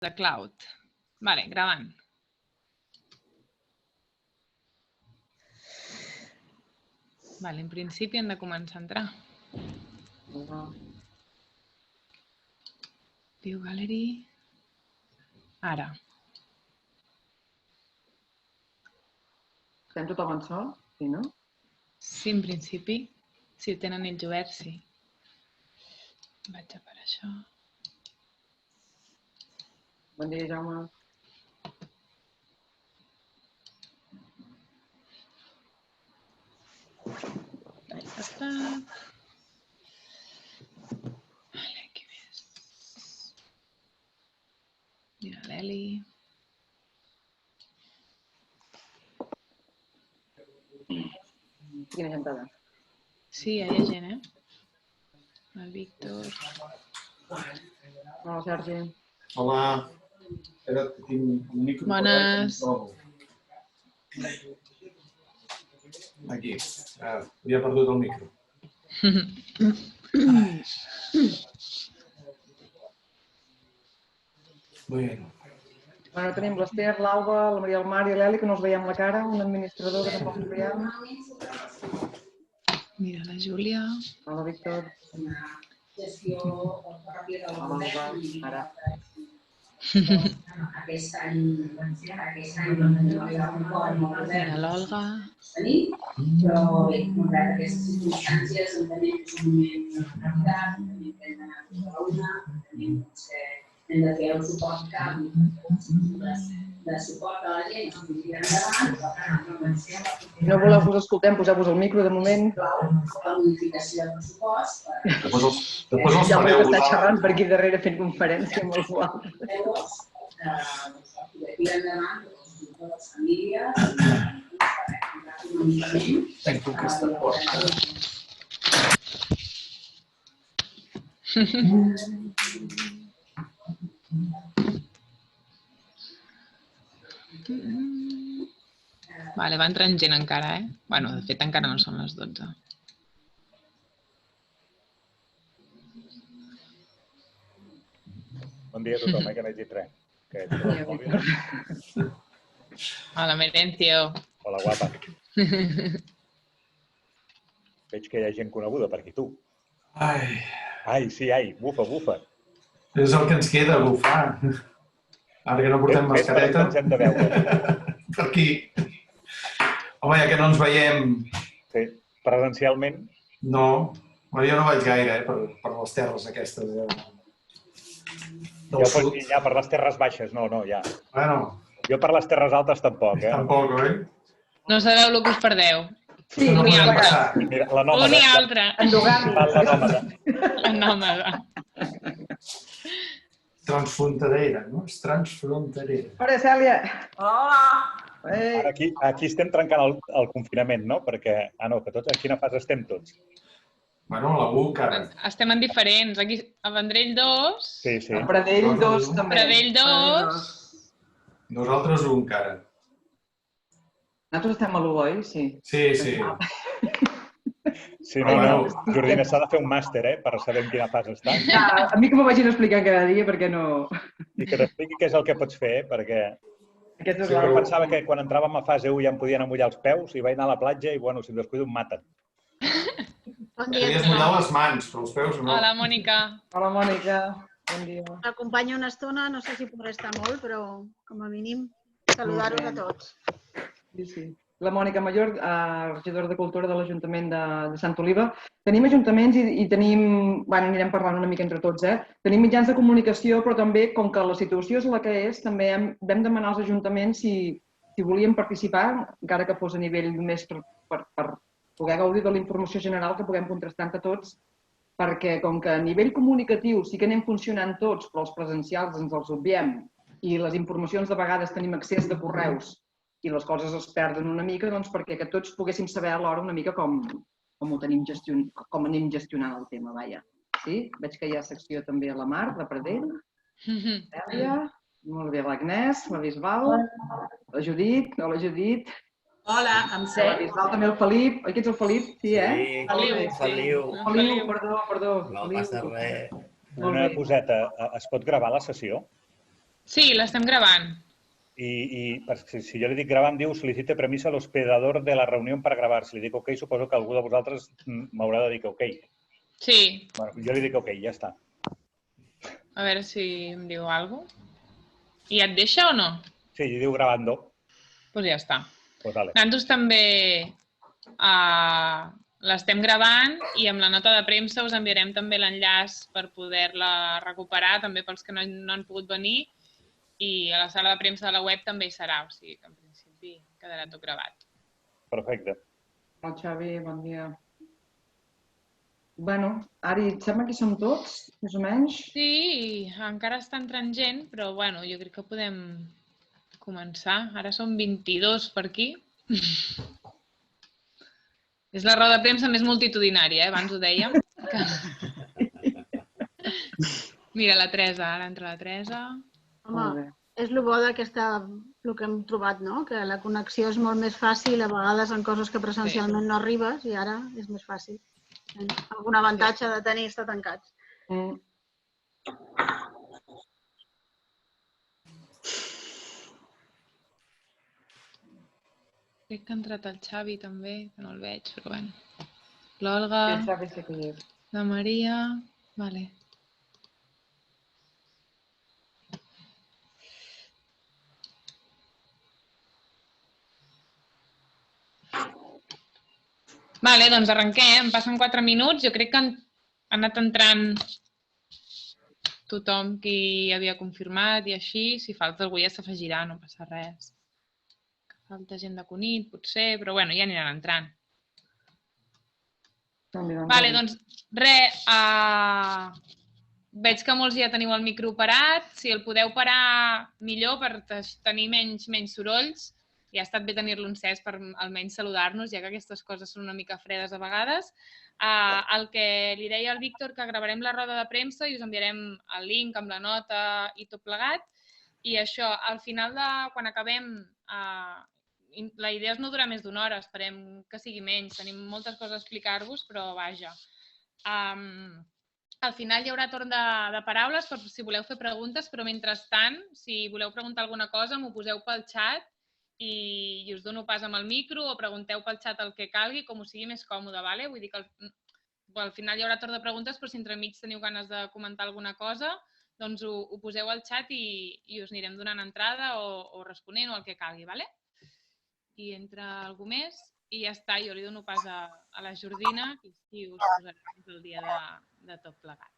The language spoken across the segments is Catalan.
de cloud. Vale, gravant. Vale, en principi hem de començar a entrar. View Gallery. Ara. Estem tothom en sol? Sí, no? Sí, en principi. Si tenen ells obert, sí. Vaig a per això. Bon dia, Jaume. Ja està. Vale, aquí més. Mira l'Eli. Quina gentada. Sí, hi ha gent, El Víctor. Hola, Sergi. Hola. Espera't, que tinc un micro. Bones. Aquí. Havia perdut el micro. Bueno. Bueno, tenim l'Ester, l'Alba, la Maria del Mar i l'Eli, que no els veiem la cara, un administrador que tampoc ens veiem. Mira la Júlia. Hola, Víctor. Hola, ara. Mira l'Olga. Però bé, malgrat aquestes circumstàncies, entenem que és un moment hem de fer el suport camp de suport a la gent, Si no voleu que us escoltem, poseu-vos el micro de moment. la modificació del pressupost. Després els Ja fareu que està usar. xerrant per aquí darrere fent conferència amb algú altre. Poder tirar endavant les famílies Tanco aquesta porta. Vale, va entrant gent encara, Bueno, de fet, encara no són les 12. Bon dia a tothom, que no he dit res. Hola, Merencio. Hola, guapa. Veig que hi ha gent coneguda per aquí, tu. Ai, sí, bufa, bufa. És el que ens queda, bufar. Ara que no portem mascareta. Ens hem de veure. Per aquí. Home, ja que no ens veiem... Sí, presencialment. No, jo no vaig gaire, per les terres aquestes. Del sud. Ja per les terres baixes, no, ja. Bueno. Jo per les terres altes tampoc, Tampoc, oi? No sabeu el que us perdeu. Sí, no un i podem altre. passar. Mira, la nòmada. Un i altre. Endogàmic. La nòmada. La nòmada. Transfronterera, no? És transfronterera. Hola, Cèlia. Hola! Ara aquí estem trencant el confinament, no? Perquè, que tots, en quina fase estem tots? Bueno, la U encara. Estem en diferents. Aquí, a Vendrell 2. Sí. A Pradell 2 també. Pradell 2. Nosaltres U encara. Nosaltres estem a l'1, oi? Sí. Sí. Sí, no. Jordina, s'ha de fer un màster, per saber en quina fase està. A mi que m'ho vagin explicant cada dia, perquè no... I que t'expliqui què és el que pots fer, perquè... Jo pensava que quan entràvem a fase 1 ja em podien amullar els peus i vaig anar a la platja i, bueno, si em descuido em maten. Podies mullar les mans, però els peus no. Hola, Mònica. Hola, Mònica. Bon dia. T'acompanyo una estona, no sé si podré estar molt, però com a mínim saludar-vos a tots. Sí. La Mònica Mayor, regidora de Cultura de l'Ajuntament de Sant Oliva. Tenim ajuntaments i tenim, anirem parlant una mica entre tots, Tenim mitjans de comunicació, però també, com que la situació és la que és, també vam demanar als ajuntaments si volien participar, encara que fos a nivell més per poder gaudir de la informació general que puguem contrastar entre tots, perquè com que a nivell comunicatiu sí que anem funcionant tots, però els presencials ens els obviem i les informacions de vegades tenim accés de correus i les coses es perden una mica, doncs perquè que tots poguéssim saber alhora una mica com anem gestionant el tema, vaja. Sí? Veig que hi ha secció també a la Mar, de Pradell, Cèlia, molt bé, l'Agnès, la Bisbal, la Judit, hola Judit. Hola, em sé. La Bisbal també el Felip, oi que ets el Felip? Sí, Feliu. Feliu, perdó. No passa res. Una coseta, es pot gravar la sessió? Sí, l'estem gravant. I si jo li dic gravar, em diu solicite permiso al hospedador de la reunió per gravar. Si li dic ok, suposo que algú de vosaltres m'haurà de dir que ok. Sí. Bueno, jo li dic ok, ja està. A veure si em diu alguna cosa. I et deixa o no? Sí, li diu gravando. Doncs ja està. Pues vale. Nosaltres també l'estem gravant i amb la nota de premsa us enviarem també l'enllaç per poder-la recuperar, també pels que no han pogut venir, i a la sala de premsa de la web també hi serà, o sigui que en principi quedarà tot gravat. Perfecte. Bon, Xavi, bon dia. Bueno, Ari, et sembla que hi som tots, més o menys? Sí, encara està entrant gent, però bueno, jo crec que podem començar. Ara som 22 per aquí. És la roda de premsa més multitudinària, abans ho dèiem. Mira, la Teresa, ara entra la Teresa. Home, és el bo d'aquesta, el que hem trobat, no? Que la connexió és molt més fàcil, a vegades en coses que presencialment no arribes, i ara és més fàcil. Algun avantatge de tenir estar tancats. Crec que ha entrat el Xavi també, que no el veig, però bueno. L'Olga, El Xavi sí que hi és. la Maria... Vale. Vale, doncs arrenquem. Passen 4 minuts. Jo crec que han anat entrant tothom qui havia confirmat i així. Si falta algú ja s'afegirà, no passa res. Falta gent de Cunit, potser, però bueno, ja aniran entrant. Vale, doncs res, veig que molts ja teniu el micro parat. Si el podeu parar millor per tenir menys sorolls. Ja ha estat bé tenir-lo encès per almenys saludar-nos, ja que aquestes coses són una mica fredes a vegades. El que li deia al Víctor, que gravarem la roda de premsa i us enviarem el link amb la nota i tot plegat. I això, al final, quan acabem, la idea és no durar més d'una hora, esperem que sigui menys. Tenim moltes coses a explicar-vos, però vaja. Al final hi haurà torn de paraules per si voleu fer preguntes, però mentrestant, si voleu preguntar alguna cosa, m'ho poseu pel xat i us dono pas amb el micro o pregunteu pel xat el que calgui, com us sigui més còmode. Vull dir que al final hi haurà torn de preguntes, però si entremig teniu ganes de comentar alguna cosa, doncs ho poseu al xat i us anirem donant entrada o responent o el que calgui. I entra algú més i ja està, jo li dono pas a la Jordina i us posarà el dia de tot plegat.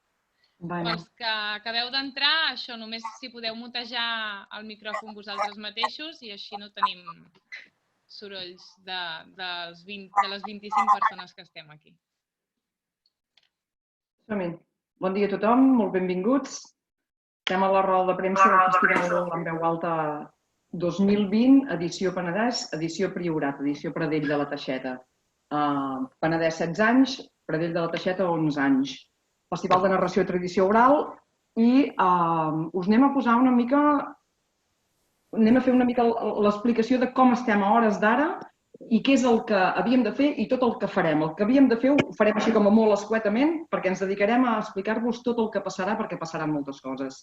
Els que acabeu d'entrar, això, només si podeu mutejar el micròfon vosaltres mateixos i així no tenim sorolls de les 25 persones que estem aquí. Bon dia a tothom, molt benvinguts. Estem a la roda de premsa del Festival en Veu Alta 2020, edició Penedès, edició Priorat, edició Pradell de la Teixeta. Penedès 16 anys, Pradell de la Teixeta 11 anys. Festival de narració i tradició oral i us anem a posar una mica, anem a fer una mica l'explicació de com estem a hores d'ara i què és el que havíem de fer i tot el que farem. El que havíem de fer ho farem així com a molt escuetament perquè ens dedicarem a explicar-vos tot el que passarà perquè passaran moltes coses.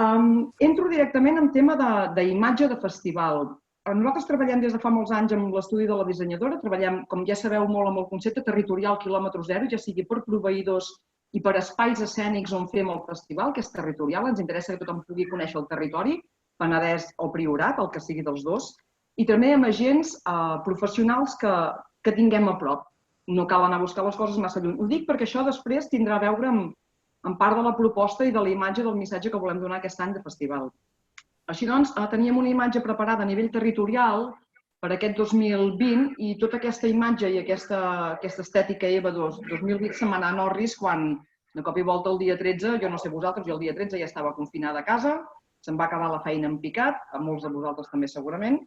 Entro directament en tema d'imatge de festival. Nosaltres treballem des de fa molts anys amb l'estudi de la dissenyadora, treballem, com ja sabeu, molt amb el concepte territorial quilòmetre zero, ja sigui per proveïdors i per espais escènics on fem el festival, que és territorial. Ens interessa que tothom pugui conèixer el territori, Penedès o Priorat, el que sigui dels dos, i també amb agents professionals que tinguem a prop. No cal anar a buscar les coses massa lluny. Ho dic perquè això després tindrà a veure amb part de la proposta i de la imatge del missatge que volem donar aquest any de festival. Així doncs, teníem una imatge preparada a nivell territorial per aquest 2020 i tota aquesta imatge i aquesta estètica EVA 2020 se'm va anar a Norris quan, de cop i volta, el dia 13, jo no sé vosaltres, jo el dia 13 ja estava confinada a casa, se'm va acabar la feina en picat, a molts de vosaltres també segurament,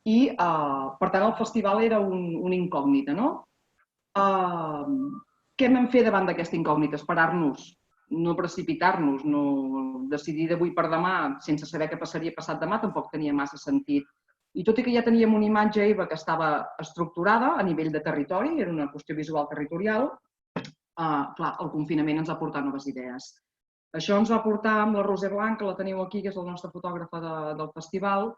i per tant el festival era una incògnita, no? Què vam fer davant d'aquesta incògnita? Esperar-nos, no precipitar-nos, no decidir d'avui per demà sense saber què passaria passat demà, tampoc tenia massa sentit. I tot i que ja teníem una imatge EVA que estava estructurada a nivell de territori, era una qüestió visual territorial, clar, el confinament ens ha portat noves idees. Això ens va portar amb la Roser Blanc, que la teniu aquí, que és la nostra fotògrafa del festival,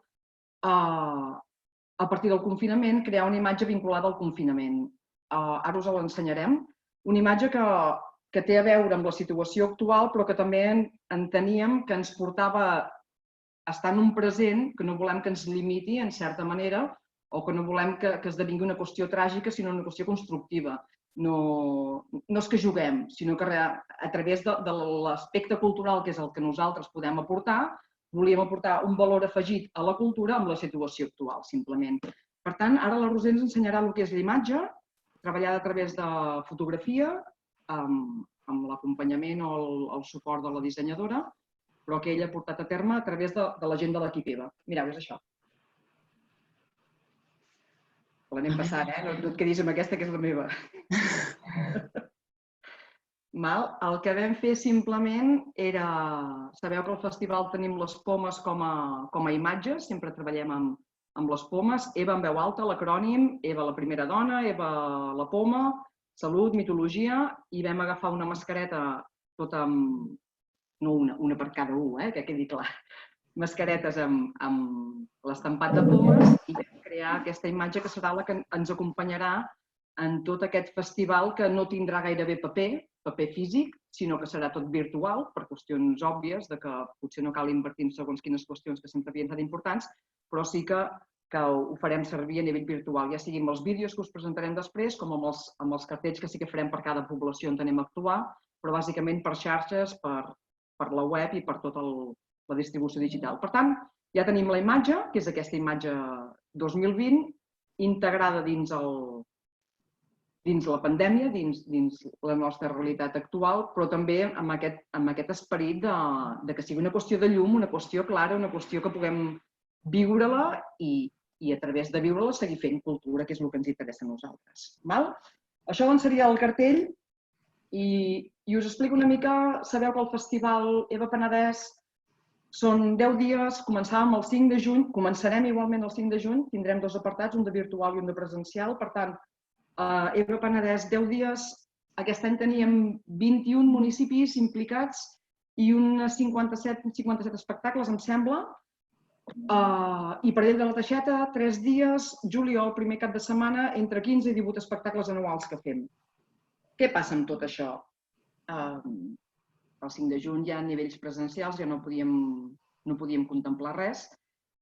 a partir del confinament, crear una imatge vinculada al confinament. Ara us l'ensenyarem. Una imatge que té a veure amb la situació actual, però que també enteníem que ens portava a estar en un present, que no volem que ens limiti, en certa manera, o que no volem que esdevingui una qüestió tràgica, sinó una qüestió constructiva. No és que juguem, sinó que a través de l'aspecte cultural, que és el que nosaltres podem aportar, volíem aportar un valor afegit a la cultura amb la situació actual, simplement. Per tant, ara la Roser ens ensenyarà el que és la imatge, treballada a través de fotografia, amb l'acompanyament o el suport de la dissenyadora, però que ella ha portat a terme a través de la gent de l'equip EVA. Mireu, és això. L'anem passant, no et quedis amb aquesta, que és la meva. El que vam fer simplement era... Sabeu que al festival tenim les pomes com a imatges, sempre treballem amb les pomes. EVA en veu alta, l'acrònim, EVA la primera dona, EVA la poma, salut, mitologia, i vam agafar una mascareta tota amb... No una per cada que quedi clar. Mascaretes amb l'estampat de pomes i vam crear aquesta imatge que serà la que ens acompanyarà en tot aquest festival, que no tindrà gairebé paper físic, sinó que serà tot virtual, per qüestions òbvies, de que potser no cal invertir en segons quines qüestions que sempre havien estat importants, però sí que ho farem servir a nivell virtual, ja sigui amb els vídeos que us presentarem després, com amb els cartells que sí que farem per cada població on anem a actuar, però bàsicament per xarxes, per la web i per tota la distribució digital. Per tant, ja tenim la imatge, que és aquesta imatge 2020, integrada dins la pandèmia, dins la nostra realitat actual, però també amb aquest esperit que sigui una qüestió de llum, una qüestió clara, una qüestió que puguem viure-la i a través de viure-la seguir fent cultura, que és el que ens interessa a nosaltres. Això doncs seria el cartell i us explico una mica. Sabeu que el Festival EVA Penedès són 10 dies, començàvem el 5 de juny, començarem igualment el 5 de juny, tindrem 2 apartats, un de virtual i un de presencial. Per tant, EVA Penedès, 10 dies, aquest any teníem 21 municipis implicats i uns 57 espectacles, em sembla. I Pradell de la Teixeta, 3 dies, juliol, primer cap de setmana, entre 15 i 18 espectacles anuals que fem. Què passa amb tot això? El 5 de juny ja a nivells presencials ja no podíem contemplar res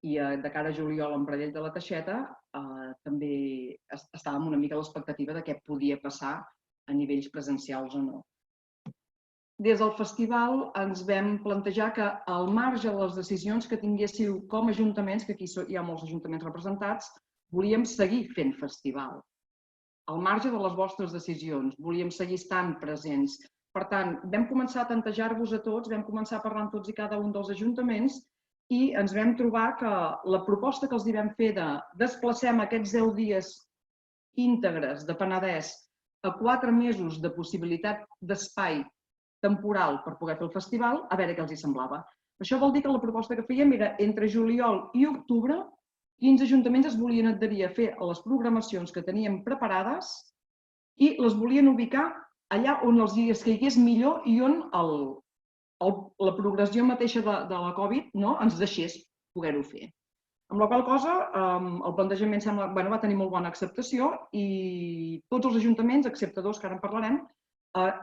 i de cara a juliol en Pradell de la Teixeta també estàvem una mica a l'expectativa de què podia passar a nivells presencials o no. Des del festival ens vam plantejar que al marge de les decisions que tinguéssiu com a ajuntaments, que aquí hi ha molts ajuntaments representats, volíem seguir fent festival. Al marge de les vostres decisions, volíem seguir estant presents. Per tant, vam començar a tantejar-vos a tots, vam començar a parlar amb tots i cada un dels ajuntaments i ens vam trobar que la proposta que els vam fer de desplacem aquests 10 dies íntegres de Penedès a 4 mesos de possibilitat d'espai temporal per poder fer el festival, a veure què els hi semblava. Això vol dir que la proposta que fèiem era entre juliol i octubre, quins ajuntaments es volien adherir a fer les programacions que teníem preparades i les volien ubicar allà on els dies que hi hagués millor i on la progressió mateixa de la Covid ens deixés poder-ho fer. Amb la qual cosa, el plantejament va tenir molt bona acceptació i tots els ajuntaments, excepte 2, que ara en parlarem,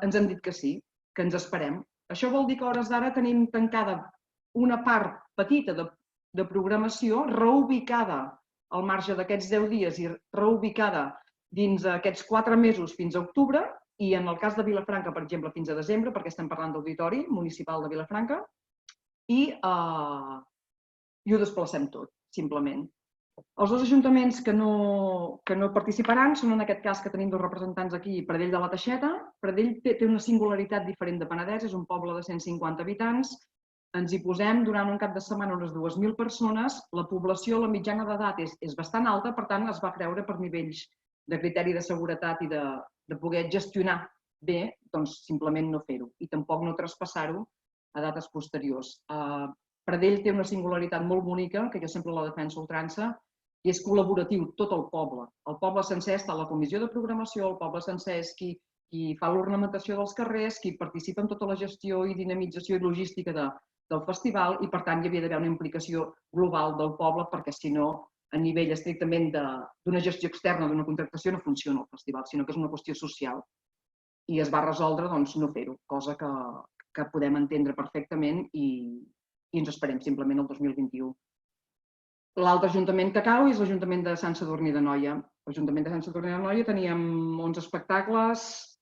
ens han dit que sí, que ens esperem. Això vol dir que a hores d'ara tenim tancada una part petita de programació reubicada al marge d'aquests 10 dies i reubicada dins aquests 4 mesos fins a octubre i en el cas de Vilafranca, per exemple, fins a desembre, perquè estem parlant d'Auditori Municipal de Vilafranca, i ho desplacem tot, simplement. Els 2 ajuntaments que no participaran són en aquest cas que tenim 2 representants aquí, Pradell de la Teixeta. Pradell té una singularitat diferent de Penedès, és un poble de 150 habitants. Ens hi posem durant un cap de setmana unes 2.000 persones. La població, la mitjana d'edat és bastant alta, per tant es va creure per nivells de criteri de seguretat i de poder gestionar bé, doncs simplement no fer-ho i tampoc no traspassar-ho a dates posteriors. Pradell té una singularitat molt bonica, que jo sempre la defenso a ultrança, i és col·laboratiu tot el poble. El poble sencer està a la comissió de programació, el poble sencer és qui qui fa l'ornamentació dels carrers, qui participa en tota la gestió i dinamització i logística del festival, i per tant hi havia d'haver una implicació global del poble, perquè si no, a nivell estrictament d'una gestió externa, d'una contractació, no funciona el festival, sinó que és una qüestió social. I es va resoldre no fer-ho, cosa que podem entendre perfectament i ens esperem simplement el 2021. L'altre ajuntament que cau és l'Ajuntament de Sant Sadurní d'Anoia. L'Ajuntament de Sant Sadurní d'Anoia teníem 11 espectacles,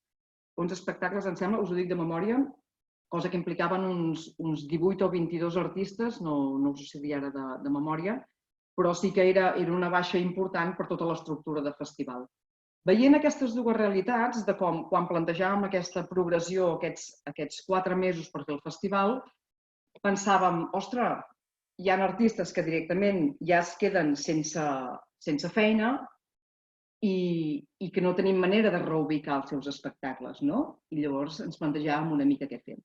em sembla, us ho dic de memòria, cosa que implicaven uns 18 o 22 artistes, no us ho sé dir ara de memòria, però sí que era una baixa important per tota l'estructura de festival. Veient aquestes dues realitats, de com quan plantejàvem aquesta progressió, aquests 4 mesos per fer el festival, pensàvem, ostres, hi ha artistes que directament ja es queden sense feina i que no tenim manera de reubicar els seus espectacles, no? I llavors ens plantejàvem una mica què fem.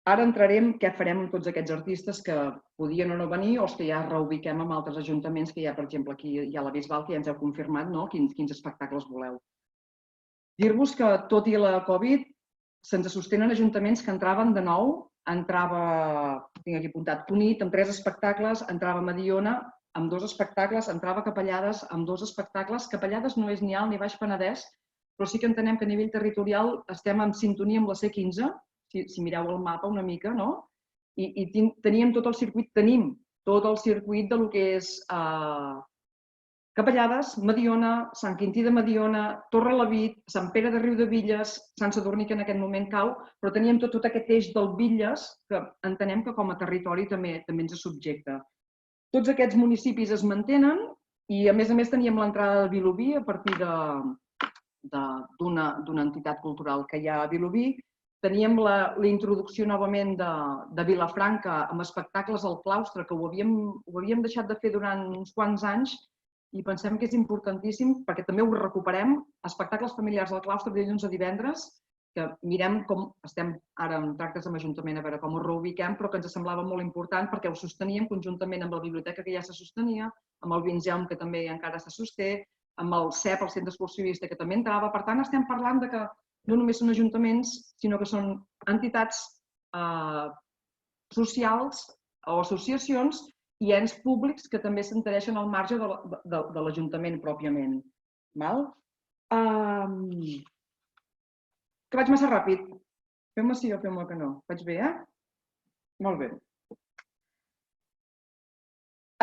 Ara entrarem què farem amb tots aquests artistes que podien o no venir o els que ja reubiquem amb altres ajuntaments, que hi ha, per exemple, aquí hi ha la Bisbal, que ja ens heu confirmat quins espectacles voleu. Dir-vos que, tot i la Covid, se'ns sostenen ajuntaments que entraven de nou, tinc aquí apuntat, Cunit amb 3 espectacles, entrava Mediona amb 2 espectacles, entrava Capellades amb 2 espectacles. Capellades no és ni Alt ni Baix Penedès, però sí que entenem que a nivell territorial estem en sintonia amb la C15, si mireu el mapa una mica, no? I tenim tot el circuit del que és Capellades, Mediona, Sant Quintí de Mediona, Torrelavit, Sant Pere de Riudebitlles, Sant Sadurní, que en aquest moment cau, però teníem tot aquest eix del Bitlles, que entenem que com a territori també ens subjecta. Tots aquests municipis es mantenen i, a més teníem l'entrada de Vilobí a partir d'una entitat cultural que hi ha a Vilobí. Teníem la introducció novament de Vilafranca amb espectacles al claustre, que ho havíem deixat de fer durant uns quants anys i pensem que és importantíssim perquè també ho recuperem, espectacles familiars al claustre de dilluns a divendres, que mirem com estem ara en tractes amb l'Ajuntament a veure com ho reubiquem, però que ens semblava molt important perquè ho sosteníem conjuntament amb la biblioteca, que ja se sostenia, amb el Vingeum, que també encara se sosté, amb el CEP, el Centre Exclusivista, que també entrava. Per tant, estem parlant de que no només són ajuntaments, sinó que són entitats socials o associacions i ens públics que també s'intereixen al marge de l'Ajuntament pròpiament. Que vaig massa ràpid. Feu-me sí o feu-me que no. Vaig bé, Molt bé.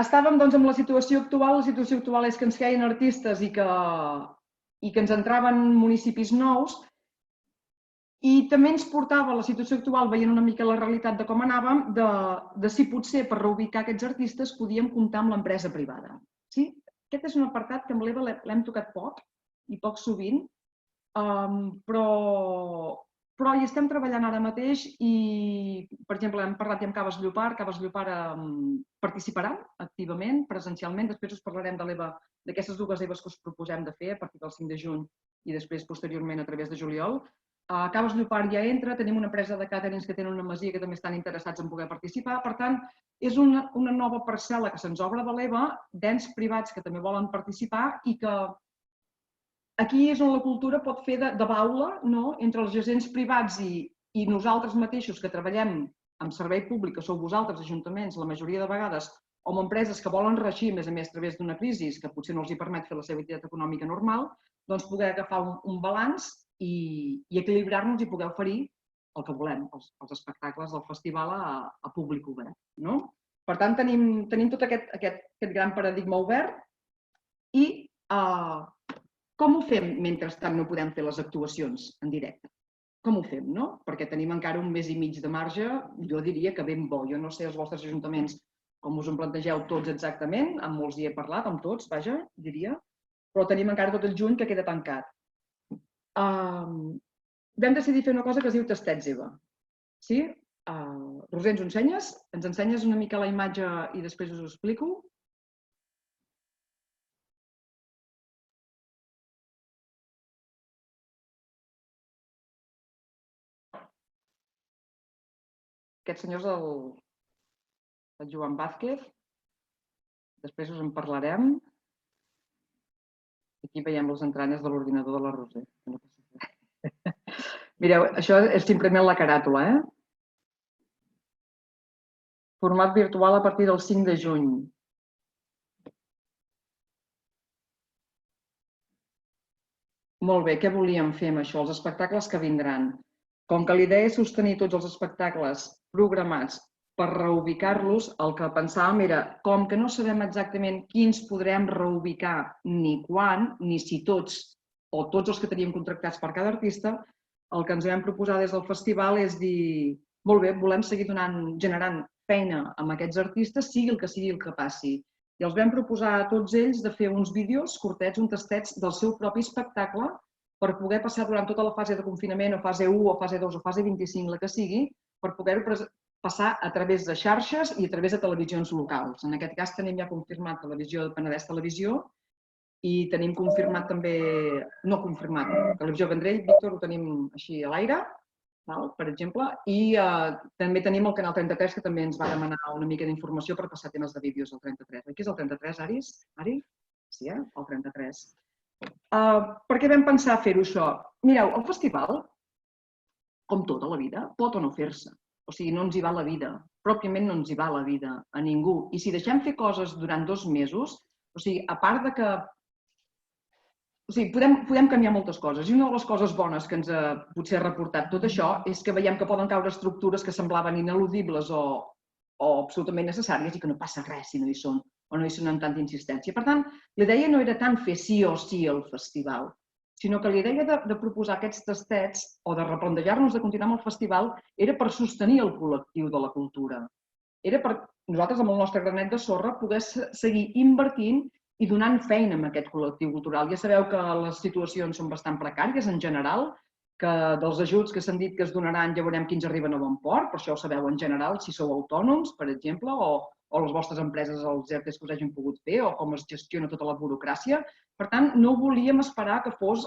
Estàvem amb la situació actual. La situació actual és que ens queien artistes i que ens entraven municipis nous. I també ens portava la situació actual, veient una mica la realitat de com anàvem, de si potser per reubicar aquests artistes podíem comptar amb l'empresa privada. Aquest és un apartat que amb l'Eva l'hem tocat poc i poc sovint, però hi estem treballant ara mateix i, per exemple, hem parlat ja amb Caves Llopart. Caves Llopart participarà activament, presencialment. Després us parlarem d'aquestes 2 EVAs que us proposem de fer a partir del 5 de juny i després, posteriorment, a través de juliol. Caves Llopart ja entra, tenim una empresa de càterings que tenen una masia que també estan interessats en poder participar. Per tant, és una nova parcel·la que se'ns obre de l'EVA, d'ens privats que també volen participar i que aquí és on la cultura pot fer de baula entre els agents privats i nosaltres mateixos que treballem amb servei públic, que sou vosaltres, ajuntaments, la majoria de vegades, o amb empreses que volen reeixir, a més a través d'una crisi que potser no els permet fer la seva activitat econòmica normal, doncs poder agafar un balanç i equilibrar-nos i poder oferir el que volem, els espectacles del festival a públic obert. Per tant, tenim tot aquest gran paradigma obert i com ho fem mentrestant no podem fer les actuacions en directe? Com ho fem, no? Perquè tenim encara un mes i mig de marge, jo diria que ben bo. Jo no sé els vostres ajuntaments com us en plantegeu tots exactament, amb molts hi he parlat, amb tots, vaja, diria, però tenim encara tot el juny que queda tancat. Vam decidir fer una cosa que es diu Tastets EVA. Sí? Roser, ens ensenyes? Ens ensenyes una mica la imatge i després us ho explico? Aquest senyor és el Joan Vázquez. Després us en parlarem. Aquí veiem les entranyes de l'ordinador de la Roser. Mireu, això és simplement la caràtula, Format virtual a partir del 5 de juny. Molt bé, què volíem fer amb això? Els espectacles que vindran. Com que l'idea és sostenir tots els espectacles programats per reubicar-los, el que pensàvem era, com que no sabem exactament quins podrem reubicar ni quan, ni si tots o tots els que teníem contractats per cada artista, el que ens vam proposar des del festival és dir, molt bé, volem seguir generant feina amb aquests artistes, sigui el que passi. I els vam proposar a tots ells de fer uns vídeos curtets, uns tastets del seu propi espectacle per poder passar durant tota la fase de confinament, o fase 1, o fase 2, o fase 25, la que sigui, per poder-ho passar a través de xarxes i a través de televisions locals. En aquest cas tenim ja confirmat Televisió de Penedès Televisió i tenim confirmat també, no confirmat, Televisió Vendrell, Víctor, ho tenim així a l'aire, per exemple, i també tenim el Canal 33, que també ens va demanar una mica d'informació per passar temes de vídeos al 33. Aquí és el 33, Aris? Ari? Sí, el 33. Per què vam pensar fer-ho això? Mireu, el festival, com tota la vida, pot o no fer-se. O sigui, no ens hi va la vida. Pròpiament no ens hi va la vida a ningú. I si deixem fer coses durant 2 mesos, o sigui, a part de que podem canviar moltes coses. I una de les coses bones que ens ha potser reportat tot això és que veiem que poden caure estructures que semblaven ineludibles o absolutament necessàries i que no passa res si no hi són o no hi són amb tanta insistència. Per tant, la idea no era tant fer sí o sí al festival, sinó que la idea de proposar aquests tastets o de replantejar-nos de continuar amb el festival era per sostenir el col·lectiu de la cultura. Era per nosaltres, amb el nostre granet de sorra, poder seguir invertint i donant feina a aquest col·lectiu cultural. Ja sabeu que les situacions són bastant precàries en general, que dels ajuts que s'han dit que es donaran ja veurem quins arriben a bon port, però això ho sabeu en general, si sou autònoms, per exemple, o les vostres empreses, els ERTEs que us hagin pogut fer, o com es gestiona tota la burocràcia. Per tant, no volíem esperar que fos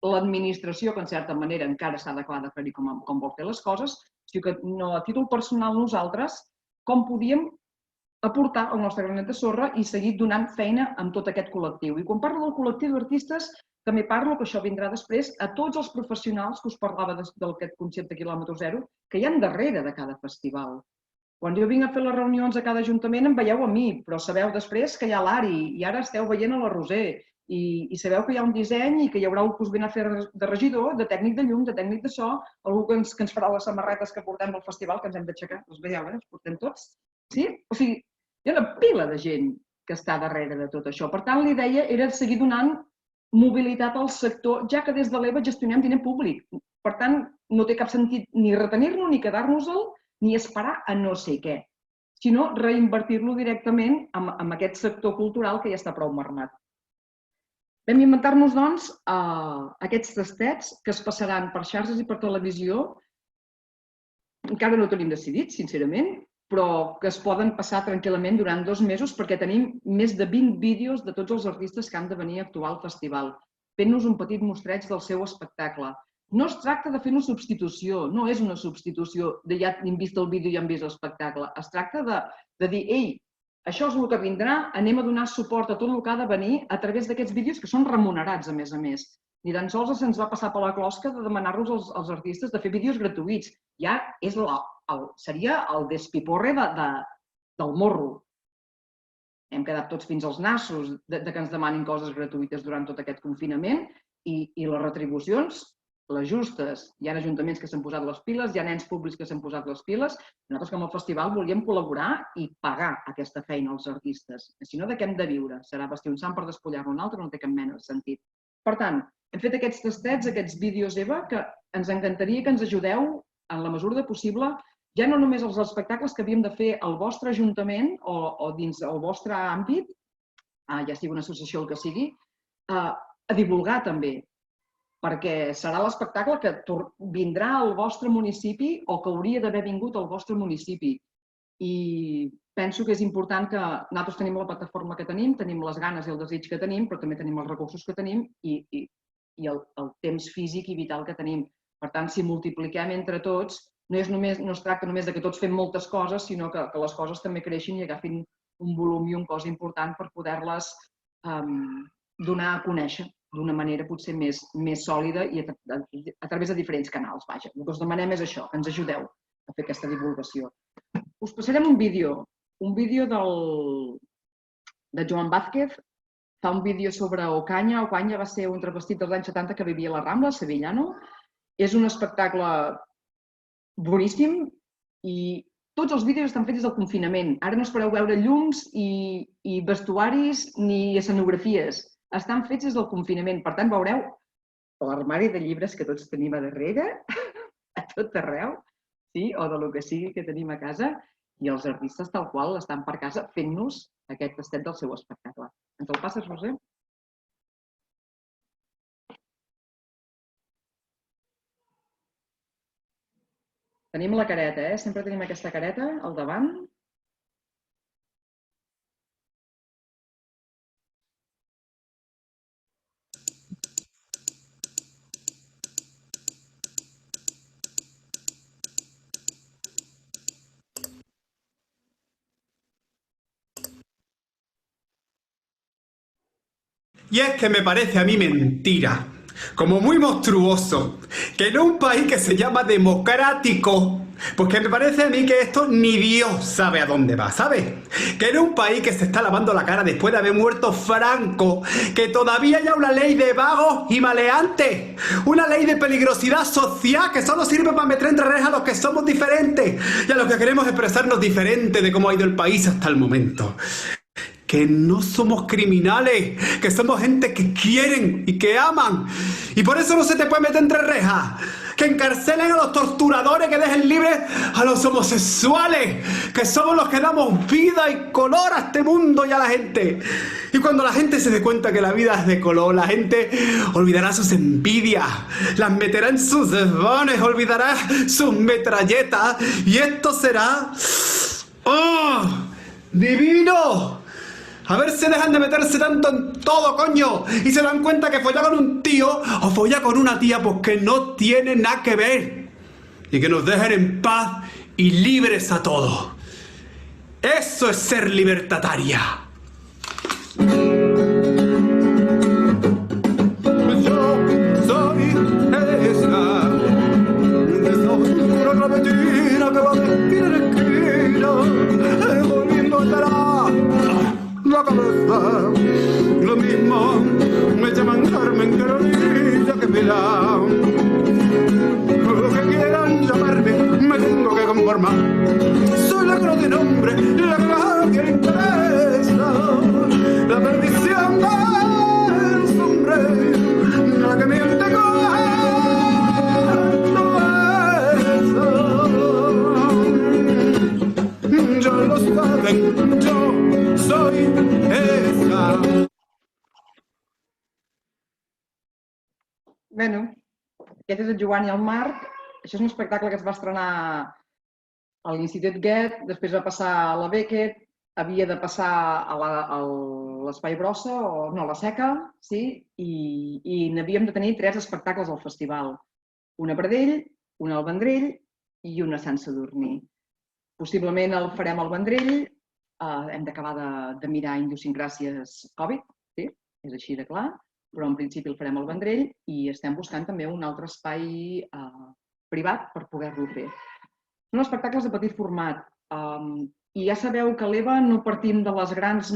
l'administració, que en certa manera encara s'ha d'aclarir com vol fer les coses, sinó que a títol personal nosaltres, com podíem aportar el nostre granet de sorra i seguir donant feina amb tot aquest col·lectiu. I quan parlo del col·lectiu d'artistes, també parlo, que això vindrà després, a tots els professionals que us parlava d'aquest concepte quilòmetre zero, que hi ha darrere de cada festival. Quan jo vinc a fer les reunions a cada ajuntament em veieu a mi, però sabeu després que hi ha l'Ari i ara esteu veient a la Roser i sabeu que hi ha un disseny i que hi haurà algú que us ve a fer de regidor, de tècnic de llum, de tècnic de so, algú que ens farà les samarretes que portem del festival, que ens hem d'aixecar, els veieu, els portem tots. Sí? O sigui, hi ha una pila de gent que està darrere de tot això. Per tant, la idea era seguir donant mobilitat al sector, ja que des de l'EVA gestionem diner públic. Per tant, no té cap sentit ni retenir-lo, ni quedar-nos-el, ni esperar a no sé què, sinó reinvertir-lo directament en aquest sector cultural que ja està prou marmat. Vam inventar-nos, doncs, aquests tastets que es passaran per xarxes i per televisió. Encara no ho tenim decidit, sincerament, però que es poden passar tranquil·lament durant 2 mesos perquè tenim més de 20 vídeos de tots els artistes que han de venir a actuar al festival, fent-nos un petit mostreig del seu espectacle. No es tracta de fer una substitució, no és una substitució de ja hem vist el vídeo i hem vist l'espectacle. Es tracta de dir, ei, això és el que vindrà, anem a donar suport a tot el que ha de venir a través d'aquests vídeos que són remunerats, a més a més. Ni tan sols se'ns va passar per la closca de demanar-los als artistes de fer vídeos gratuïts. Ja seria el despiporre del morro. Hem quedat tots fins als nassos que ens demanin coses gratuïtes durant tot aquest confinament i les retribucions, les justes. Hi ha ajuntaments que s'han posat les piles, hi ha ens públics que s'han posat les piles. Nosaltres, com a festival, volíem col·laborar i pagar aquesta feina als artistes. Si no, de què hem de viure? Serà vestir un sant per despullar-ne un altre? No té cap mena de sentit. Per tant, hem fet aquests tastets, aquests vídeos, Eva, que ens encantaria que ens ajudeu, en la mesura de possible, ja no només els espectacles que havíem de fer al vostre ajuntament o dins el vostre àmbit, ja sigui una associació o el que sigui, a divulgar també, perquè serà l'espectacle que vindrà al vostre municipi o que hauria d'haver vingut al vostre municipi. I penso que és important que nosaltres tenim la plataforma que tenim les ganes i el desig que tenim, però també tenim els recursos que tenim i el temps físic i vital que tenim. Per tant, si multipliquem entre tots, no es tracta només que tots fem moltes coses, sinó que les coses també creixin i agafin un volum i un cos important per poder-les donar a conèixer d'una manera potser més sòlida i a través de diferents canals. Vaja, el que us demanem és això, que ens ajudeu a fer aquesta divulgació. Us passarem un vídeo de Joan Vázquez, fa un vídeo sobre Ocaña. Ocaña va ser un travestit dels anys 70 que vivia a la Rambla, sevillano. És un espectacle boníssim i tots els vídeos estan fets des del confinament. Ara no espereu veure llums i vestuaris ni escenografies. Estan fets des del confinament. Per tant, veureu l'armari de llibres que tots tenim a darrere, a tot arreu, o de lo que sigui que tenim a casa, i els artistes tal qual estan per casa fent-nos aquest tastet del seu espectacle. Ens el passes, Roser? Tenim la careta, sempre tenim aquesta careta al davant. Y es que me parece a mí mentira, como muy monstruoso, que en un país que se llama democrático, pues que me parece a mí que esto ni Dios sabe a dónde va, ¿sabes? Que en un país que se está lavando la cara después de haber muerto Franco, que todavía haya una ley de vagos y maleantes, una ley de peligrosidad social que solo sirve para meter entre rejas a los que somos diferentes y a los que queremos expresarnos diferente de cómo ha ido el país hasta el momento. Que no somos criminales, que somos gente que quieren y que aman. Y por eso no se te puede meter entre rejas. Que encarcelen a los torturadores, que dejen libres a los homosexuales, que somos los que damos vida y color a este mundo y a la gente. Y cuando la gente se dé cuenta que la vida es de color, la gente olvidará sus envidias, las meterá en sus desvanes, olvidará sus metralletas. Y esto será... ¡oh! ¡Divino! A ver si dejan de meterse tanto en todo, coño. Y se dan cuenta que follar con un tío o follar con una tía, pues que no tiene nada que ver. Y que nos dejen en paz y libres a todos. Eso es ser libertataria. Yo soy esa oscura clavetina que va de esquina en esquina, volviendo a la cabeza, lo mismo me llaman Carmen Carolina que Pilar. Lo que quieran llamarme, me tengo que conformar. Soy la cruz de nombre, la que a nadie le interesa. La perdición del sombrero, la que miente con eso. Ya lo saben, yo soy esa. Bueno, aquest és el Joan i el Marc. Això és un espectacle que es va estrenar a l'Institut Goethe, després va passar a la Beckett, havia de passar a l'Espai Brossa, o no, a la Seca, sí? I n'havíem de tenir 3 espectacles al festival. Un a Pradell, un al Vendrell i un a Sant Sadurní. Possiblement el farem al Vendrell. Hem d'acabar de mirar idiosincràcies Covid, sí? És així de clar, però en principi el farem al Vendrell i estem buscant també un altre espai privat per poder-lo fer. Són espectacles de petit format i ja sabeu que a l'EVA no partim de les grans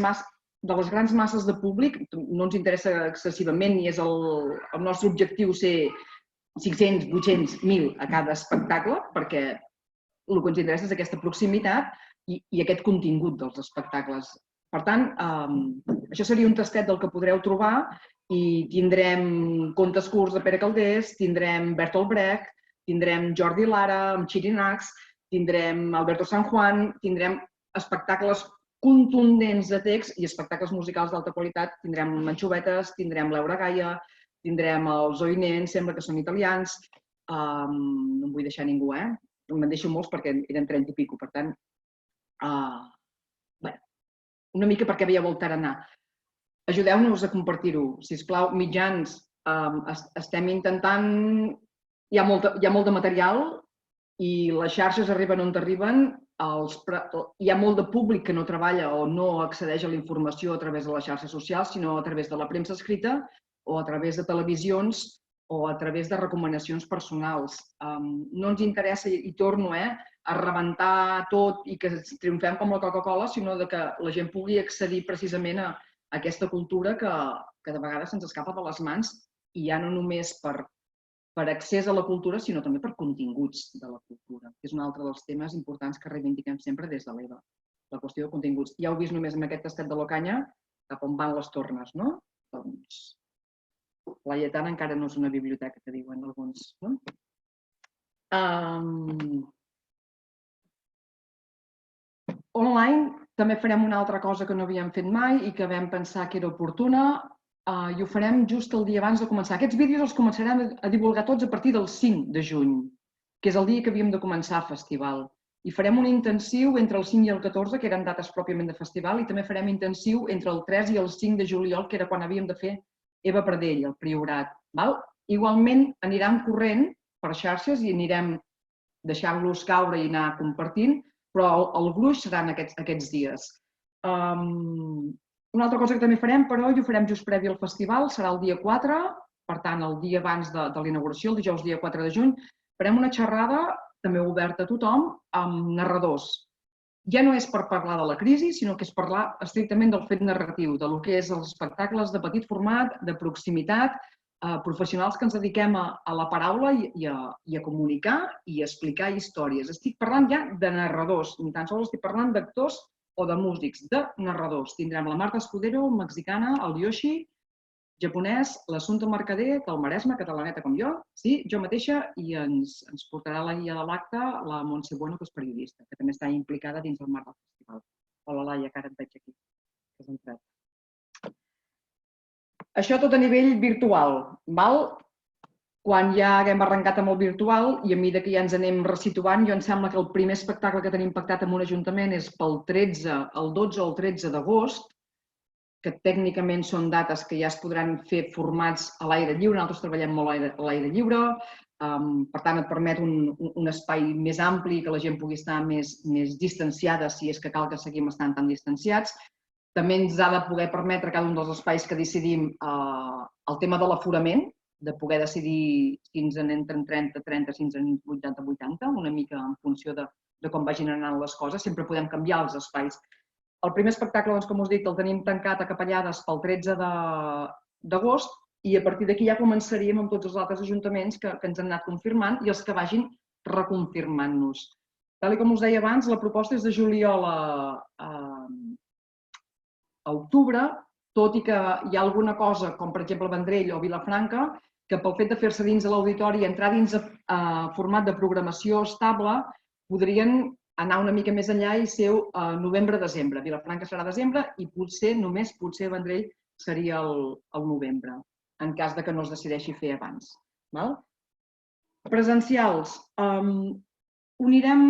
masses de públic, no ens interessa excessivament i és el nostre objectiu ser 500, 800, 1.000 a cada espectacle, perquè el que ens interessa és aquesta proximitat i aquest contingut dels espectacles. Per tant, això seria un tastet del que podreu trobar i tindrem contes curts de Pere Calders, tindrem Bertolt Brecht, tindrem Jordi Lara amb Xirinacs, tindrem Alberto San Juan, tindrem espectacles contundents de text i espectacles musicals d'alta qualitat. Tindrem Manxovetes, tindrem Laura Gaia, tindrem els Oinents, sembla que són italians. No em vull deixar ningú, Me'n deixo molts perquè eren 30 i pico, per tant, una mica perquè havia vol taranar. Ajudeu-nos a compartir-ho, sisplau, mitjans. Estem intentant... Hi ha molt de material i les xarxes arriben on arriben. Hi ha molt de públic que no treballa o no accedeix a la informació a través de les xarxes socials, sinó a través de la premsa escrita o a través de televisions o a través de recomanacions personals. No ens interessa, i torno, a rebentar tot i que triomfem com la Coca-Cola, sinó que la gent pugui accedir precisament a aquesta cultura que de vegades se'ns escapa de les mans, i ja no només per accés a la cultura, sinó també per continguts de la cultura, que és un altre dels temes importants que reivindiquem sempre des de l'EVA, la qüestió de continguts. Ja heu vist només amb aquest tastet de l'Ocaña cap on van les tornes, no? Doncs la Lletana encara no és una biblioteca, que diuen alguns, no? Online també farem una altra cosa que no havíem fet mai i que vam pensar que era oportuna, i ho farem just el dia abans de començar. Aquests vídeos els començarem a divulgar tots a partir del 5 de juny, que és el dia que havíem de començar el festival. I farem un intensiu entre el 5 i el 14, que eren dates pròpiament de festival, i també farem intensiu entre el 3 i el 5 de juliol, que era quan havíem de fer Eva Pradell, el Priorat. Igualment aniran corrent per xarxes i anirem deixant-los caure i anar compartint, però el gruix seran aquests dies. Una altra cosa que també farem, però, i ho farem just previ al festival, serà el dia 4, per tant, el dia abans de la inauguració, el dijous dia 4 de juny, farem una xerrada, també oberta a tothom, amb narradors. Ja no és per parlar de la crisi, sinó que és parlar estrictament del fet narratiu, del que és els espectacles de petit format, de proximitat, professionals que ens dediquem a la paraula i a comunicar i a explicar històries. Estic parlant ja de narradors, ni tan sols estic parlant d'actors o de músics, de narradors. Tindrem la Marta Escudero, mexicana, el Yoshi, japonès, l'Assumpta Mercader, del Maresme, catalaneta com jo, sí, jo mateixa, i ens portarà la guia de l'acte la Montse Bueno, que és periodista, que també està implicada dins el marc del festival. Hola, Laia, que ara et veig aquí, que has entrat. Això tot a nivell virtual, val? Quan ja haguem arrencat amb el virtual i a mesura que ja ens anem resituant, jo em sembla que el primer espectacle que tenim pactat amb un ajuntament és pel 12 o el 13 d'agost, que tècnicament són dates que ja es podran fer formats a l'aire lliure, nosaltres treballem molt a l'aire lliure, per tant et permet un espai més ampli, que la gent pugui estar més distanciada si és que cal que seguim estant tan distanciats. També ens ha de poder permetre cada un dels espais que decidim el tema de l'aforament, de poder decidir si ens en entren 30, si ens en 80, una mica en funció de com vagin anant les coses. Sempre podem canviar els espais. El primer espectacle, com us dic, el tenim tancat a Capellades pel 13 d'agost i a partir d'aquí ja començaríem amb tots els altres ajuntaments que ens han anat confirmant i els que vagin reconfirmant-nos. Tal com us deia abans, la proposta és de juliol a octubre, tot i que hi ha alguna cosa, com per exemple Vendrell o Vilafranca, que pel fet de fer-se dins de l'auditori i entrar dins format de programació estable, podrien anar una mica més enllà i ser novembre-desembre. Vilafranca serà desembre i potser, només potser, Vendrell seria el novembre, en cas que no es decideixi fer abans. Presencials. Ho anirem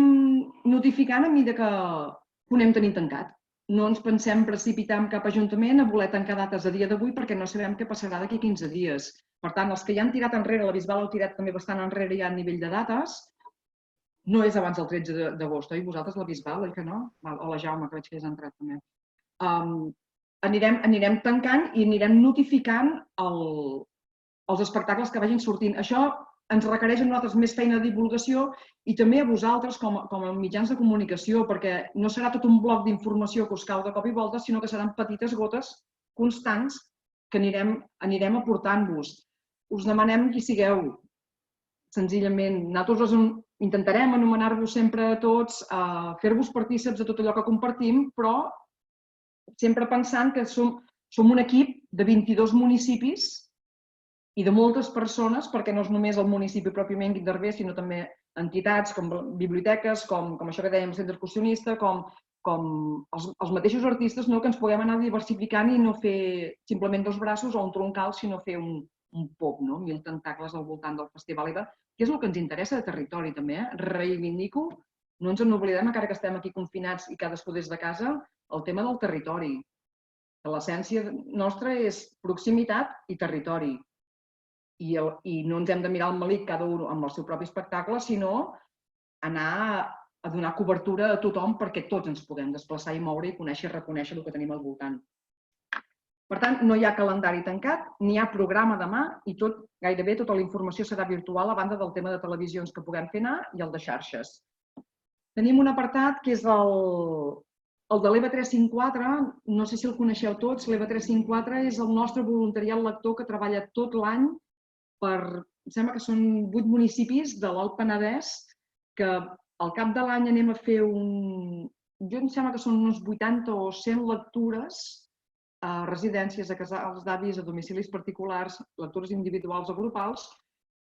notificant a mesura que ho anem tenint tancat. No ens pensem precipitar en cap ajuntament a voler tancar dates a dia d'avui perquè no sabem què passarà d'aquí 15 dies. Per tant, els que ja han tirat enrere, la Bisbal ha tirat també bastant enrere ja a nivell de dates, no és abans del 13 d'agost, oi? Vosaltres, la Bisbal, oi que no? O la Jaume, que veig que has entrat també. Anirem tancant i anirem notificant els espectacles que vagin sortint. Això ens requereix a nosaltres més feina de divulgació i també a vosaltres com a mitjans de comunicació, perquè no serà tot un bloc d'informació que us cau de cop i volta, sinó que seran petites gotes constants que anirem aportant-vos. Us demanem que hi sigueu, senzillament. Nosaltres intentarem anomenar-vos sempre a tots, fer-vos partíceps de tot allò que compartim, però sempre pensant que som un equip de 22 municipis i de moltes persones, perquè no és només el municipi pròpiament Guinardó, sinó també entitats com biblioteques, com això que dèiem, centre excursionista, com els mateixos artistes, que ens puguem anar diversificant i no fer simplement dos braços o un troncal, sinó fer un pop, 1000 tentacles al voltant del Festival EVA, que és el que ens interessa de territori també. Reivindico, no ens n'oblidem, encara que estem aquí confinats i cadascú des de casa, el tema del territori. L'essència nostra és proximitat i territori. I no ens hem de mirar el melic cada un amb el seu propi espectacle, sinó anar a donar cobertura a tothom perquè tots ens puguem desplaçar i moure i conèixer i reconèixer el que tenim al voltant. Per tant, no hi ha calendari tancat, ni hi ha programa demà i gairebé tota la informació serà virtual a banda del tema de televisions que puguem fer anar i el de xarxes. Tenim un apartat que és el de l'EVA354, no sé si el coneixeu tots, l'EVA354 és el nostre voluntariat lector que treballa tot l'any per, em sembla que són 8 municipis de l'Alt Penedès, que al cap de l'any anem a fer jo em sembla que són uns 80 o 100 lectures a residències, a casals d'avis, a domicilis particulars, lectures individuals o grupals.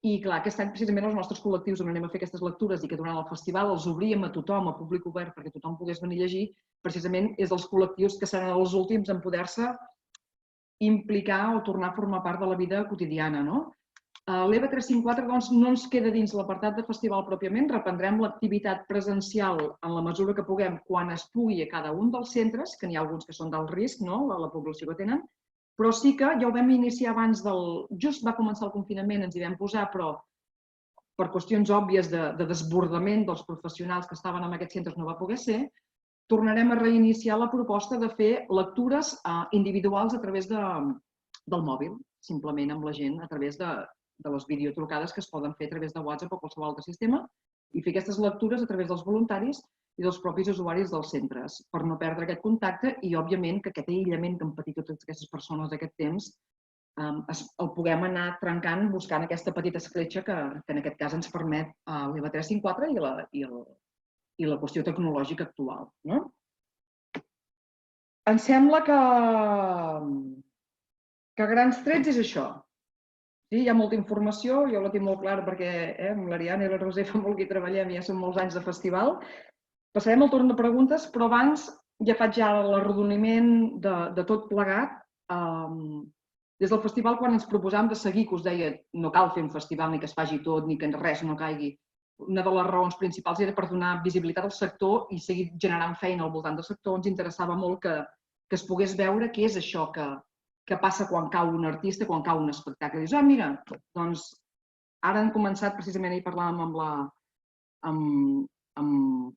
I clar, aquest any precisament els nostres col·lectius on anem a fer aquestes lectures i que durant el festival els obríem a tothom, a públic obert, perquè tothom pogués venir a llegir, precisament és dels col·lectius que seran els últims en poder-se implicar o tornar a formar part de la vida quotidiana. L'EVA354 doncs, no ens queda dins l'apartat de festival pròpiament, reprendrem l'activitat presencial en la mesura que puguem quan es pugui a cada un dels centres, que n'hi ha alguns que són d'alt risc, la població que tenen, però sí que ja ho vam iniciar abans just va començar el confinament, ens hi vam posar, però per qüestions òbvies de desbordament dels professionals que estaven en aquests centres no va poder ser, tornarem a reiniciar la proposta de fer lectures individuals a través del mòbil, simplement amb la gent, a través de les videotrucades que es poden fer a través de WhatsApp o qualsevol altre sistema, i fer aquestes lectures a través dels voluntaris i dels propis usuaris dels centres, per no perdre aquest contacte i, òbviament, que aquest aïllament que han patit totes aquestes persones aquest temps el puguem anar trencant buscant aquesta petita escletxa que en aquest cas ens permet l'EVA354 i la qüestió tecnològica actual. Em sembla que a grans trets és això. Sí, hi ha molta informació, jo la tinc molt clara perquè amb l'Ariadna i la Roser fa molt que hi treballem i ja són molts anys de festival. Passarem al torn de preguntes, però abans ja faig l'arrodoniment de tot plegat. Des del festival, quan ens proposàvem de seguir, que us deia no cal fer un festival ni que es faci tot ni que res no caigui, una de les raons principals era per donar visibilitat al sector i seguir generant feina al voltant del sector. Ens interessava molt que es pogués veure què és això que passa quan cau un artista, quan cau un espectacle. Dius, mira, doncs ara han començat, precisament ahir parlàvem amb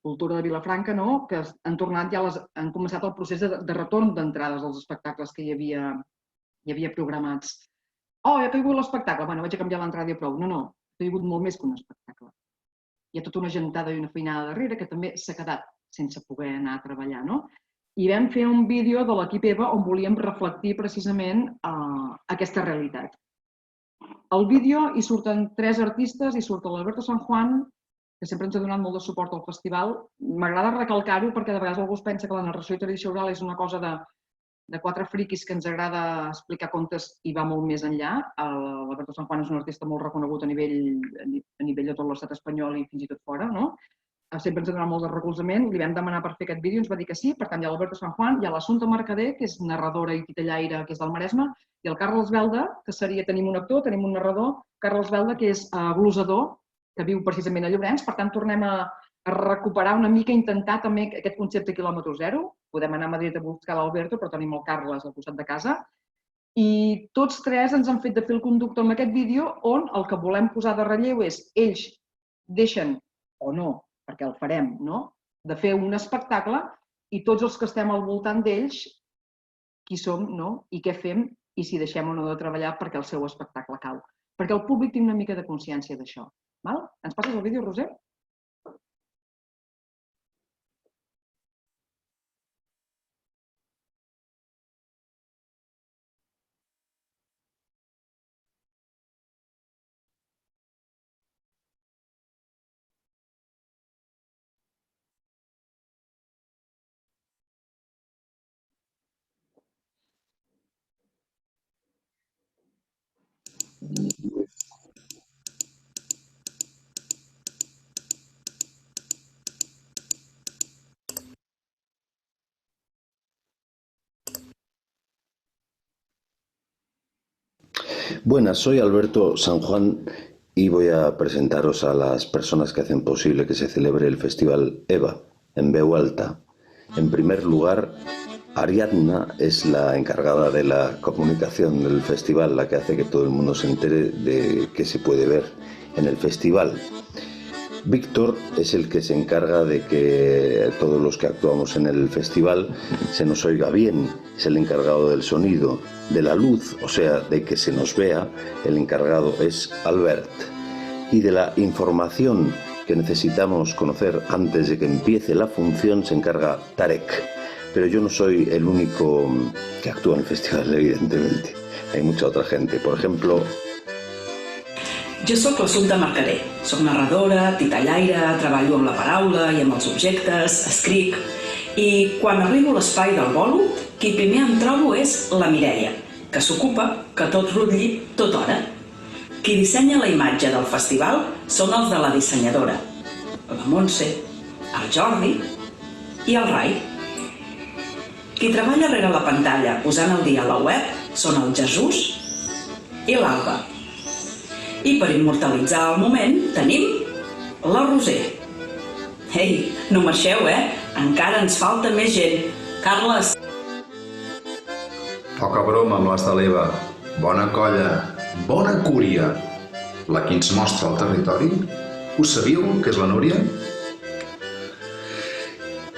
Cultura de Vilafranca, que han començat el procés de retorn d'entrades als espectacles que hi havia programats. Oh, ha caigut l'espectacle, bueno, vaig a canviar l'entrada i prou. No, ha caigut molt més que un espectacle. Hi ha tota una gentada i una feinada darrere que també s'ha quedat sense poder anar a treballar, I vam fer un vídeo de l'equip EVA on volíem reflectir precisament aquesta realitat. Al vídeo hi surten 3 artistes, hi surt l'Alberto San Juan, que sempre ens ha donat molt de suport al festival. M'agrada recalcar-ho perquè de vegades algú es pensa que la narració i tradició oral és una cosa de 4 friquis que ens agrada explicar contes i va molt més enllà. L'Alberto San Juan és un artista molt reconegut a nivell de tot l'estat espanyol i fins i tot fora, Sempre ens ha donat molt de recolzament, li vam demanar per fer aquest vídeo, ens va dir que sí, per tant hi ha l'Alberto San Juan, hi ha l'Assumpta Mercader, que és narradora i titellaire, que és del Maresme, i el Carles Belda, que tenim un actor, tenim un narrador, Carles Belda, que és glosador, que viu precisament a Llorenç, per tant tornem a recuperar una mica, intentar també aquest concepte quilòmetre zero, podem anar a Madrid a buscar l'Alberto, però tenim el Carles al costat de casa, i tots 3 ens han fet de fil conductor amb aquest vídeo on el que volem posar de relleu és ells deixen, o no, perquè el farem, de fer un espectacle i tots els que estem al voltant d'ells, qui som, i què fem i si deixem o no de treballar perquè el seu espectacle cau. Perquè el públic tingui una mica de consciència d'això. Ens passes el vídeo, Roser? Buenas, soy Alberto San Juan y voy a presentaros a las personas que hacen posible que se celebre el Festival EVA en veu alta. En primer lugar, Ariadna es la encargada de la comunicación del festival, la que hace que todo el mundo se entere de qué se puede ver en el festival. Víctor es el que se encarga de que todos los que actuamos en el festival se nos oiga bien, es el encargado del sonido, de la luz, o sea, de que se nos vea, el encargado es Albert, y de la información que necesitamos conocer antes de que empiece la función se encarga Tarek. Pero yo no soy el único que actúa en el festival, evidentemente. Hay mucha otra gente. Por ejemplo... Jo sóc l'Assumpta Mercader. Soc narradora, titellaire, treballo amb la paraula i amb els objectes, escric. I quan arribo a l'espai del bolo, qui primer em trobo és la Mireia, que s'ocupa que tot rutlli tota hora. Qui dissenya la imatge del festival són els de la dissenyadora, la Montse, el Jordi i el Rai. Qui treballa rere la pantalla posant el dia a la web són el Jesús i l'Alba. I per immortalitzar el moment tenim la Roser. Ei, no marxeu, Encara ens falta més gent. Carles! Poca broma amb les de l'Eva. Bona colla, bona cúria. La que ens mostra el territori. Us sabíeu que és la Núria?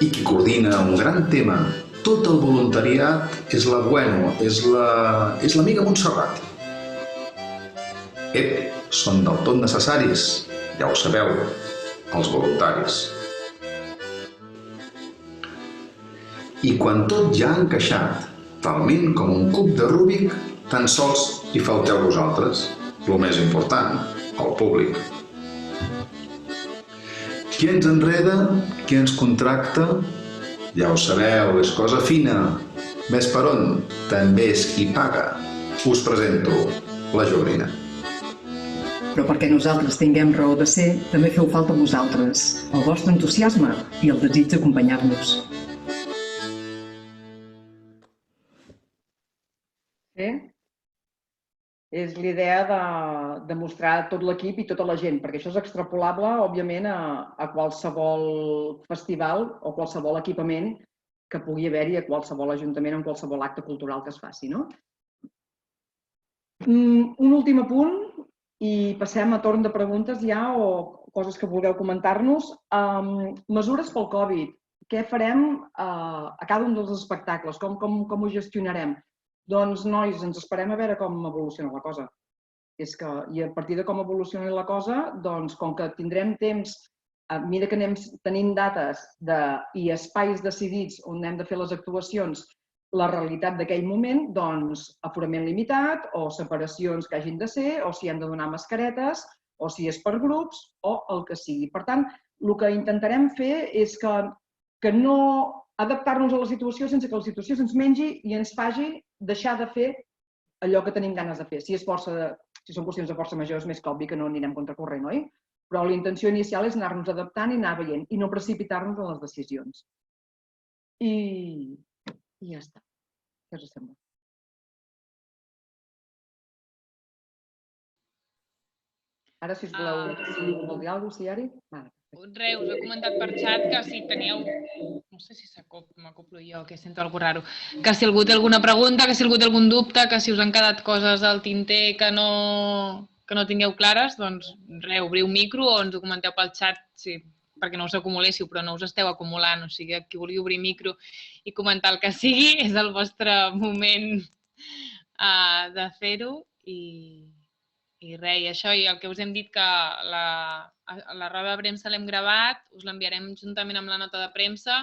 I qui coordina un gran tema. Tot el voluntariat és la Bueno, és l'amiga Montserrat. Són del tot necessaris, ja ho sabeu, els voluntaris. I quan tot ja ha encaixat, talment com un cub de Rubik, tan sols hi falteu vosaltres, el més important, el públic. Qui ens enreda, qui ens contracta, ja ho sabeu, és cosa fina. Ves per on, també és qui paga. Us presento la Jobrina. Però perquè nosaltres tinguem raó de ser, també feu falta vosaltres, el vostre entusiasme i el desig d'acompanyar-nos. Sí? És l'idea de mostrar tot l'equip i tota la gent, perquè això és extrapolable, òbviament, a qualsevol festival o qualsevol equipament que pugui haver-hi a qualsevol ajuntament o en qualsevol acte cultural que es faci, no? Un últim apunt, i passem a torn de preguntes ja o coses que vulgueu comentar-nos. Mesures pel Covid. Què farem a cada un dels espectacles? Com ho gestionarem? Doncs, nois, ens esperem a veure com evoluciona la cosa. I a partir de com evolucioni la cosa, doncs, com que tindrem temps, a mesura que anem tenint dates i espais decidits on hem de fer les actuacions, la realitat d'aquell moment, doncs, aforament limitat o separacions que hagin de ser, o si hem de donar mascaretes, o si és per grups, o el que sigui. Per tant, el que intentarem fer és que no adaptar-nos a la situació sense que la situació se'ns mengi i ens faci deixar de fer allò que tenim ganes de fer. Si són qüestions de força major, és més que obvi que no anirem contracorrent, oi? Però la intenció inicial és anar-nos adaptant i anar veient, i no precipitar-nos en les decisions. I ja està. Què us sembla? Ara, si us voleu dir alguna cosa, Iari? Res, us he comentat per xat que si teníeu... No sé si m'acoplo jo, que sento alguna cosa raro. Que si algú té alguna pregunta, que si algú té algun dubte, que si us han quedat coses al tinter que no tingueu clares, doncs res, obriu micro o ens ho comenteu pel xat, perquè no us acumuléssiu, però no us esteu acumulant. O sigui, qui vulgui obrir micro i comentar el que sigui, és el vostre moment de fer-ho. I res, i això, i el que us hem dit que la roda de premsa l'hem gravat, us l'enviarem juntament amb la nota de premsa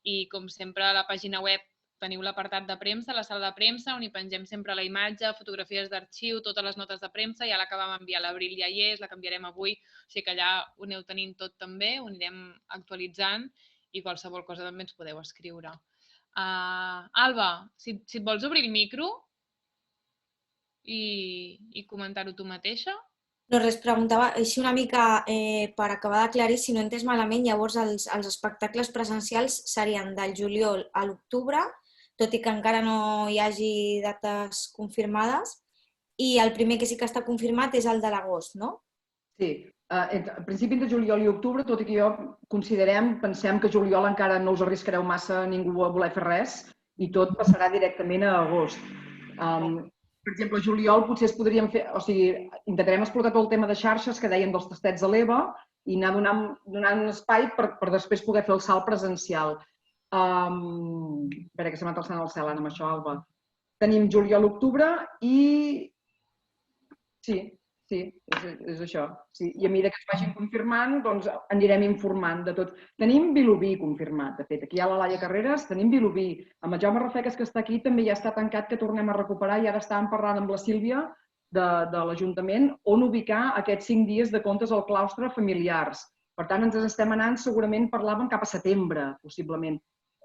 i, com sempre, a la pàgina web teniu l'apartat de premsa, la sala de premsa, on hi pengem sempre la imatge, fotografies d'arxiu, totes les notes de premsa, ja la que vam enviar a l'Abril ja hi és, la canviarem avui, o sigui que allà ho aneu tenint tot també, ho anirem actualitzant i qualsevol cosa també ens podeu escriure. Alba, si et vols obrir el micro i comentar-ho tu mateixa. No, res, preguntava així una mica per acabar d'aclarir, si no he entès malament, llavors els espectacles presencials serien del juliol a l'octubre, tot i que encara no hi hagi dates confirmades, i el primer que sí que està confirmat és el de l'agost, no? Sí, a principi de juliol i octubre, tot i que pensem que juliol encara no us arriscareu massa a ningú a voler fer res i tot passarà directament a agost. Per exemple, a juliol potser es podríem fer, o sigui, intentarem explotar tot el tema de xarxes que dèiem dels tastets de l'EVA i anar donant espai per després poder fer el salt presencial. Espera, que se m'ha alçant el cel ara amb això, Alba. Tenim juliol-octubre i... Sí, és això. I a mesura que es vagin confirmant, doncs anirem informant de tot. Tenim Vilobí confirmat, de fet. Aquí hi ha la Laia Carreras, tenim Vilobí. Amb el Jaume Rafeques, que està aquí, també ja està tancat, que tornem a recuperar, i ara estàvem parlant amb la Sílvia de l'Ajuntament on ubicar aquests 5 dies de contes al claustre familiars. Per tant, ens estem anant, segurament parlàvem cap a setembre, possiblement.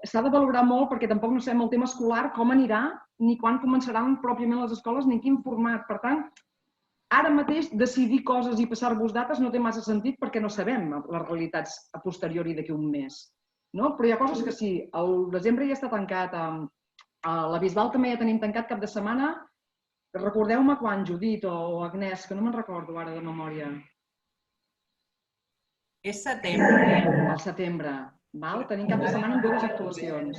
S'ha de valorar molt perquè tampoc no sabem el tema escolar, com anirà, ni quan començaran pròpiament les escoles, ni en quin format. Per tant, ara mateix decidir coses i passar-vos dates no té massa sentit perquè no sabem les realitats a posteriori d'aquí un mes. Però hi ha coses que sí. El desembre ja està tancat. A la Bisbal també ja tenim tancat cap de setmana. Recordeu-me quan, Judit o Agnès, que no me'n recordo ara de memòria. És setembre. Al setembre. Tenim cap de setmana amb 2 actuacions.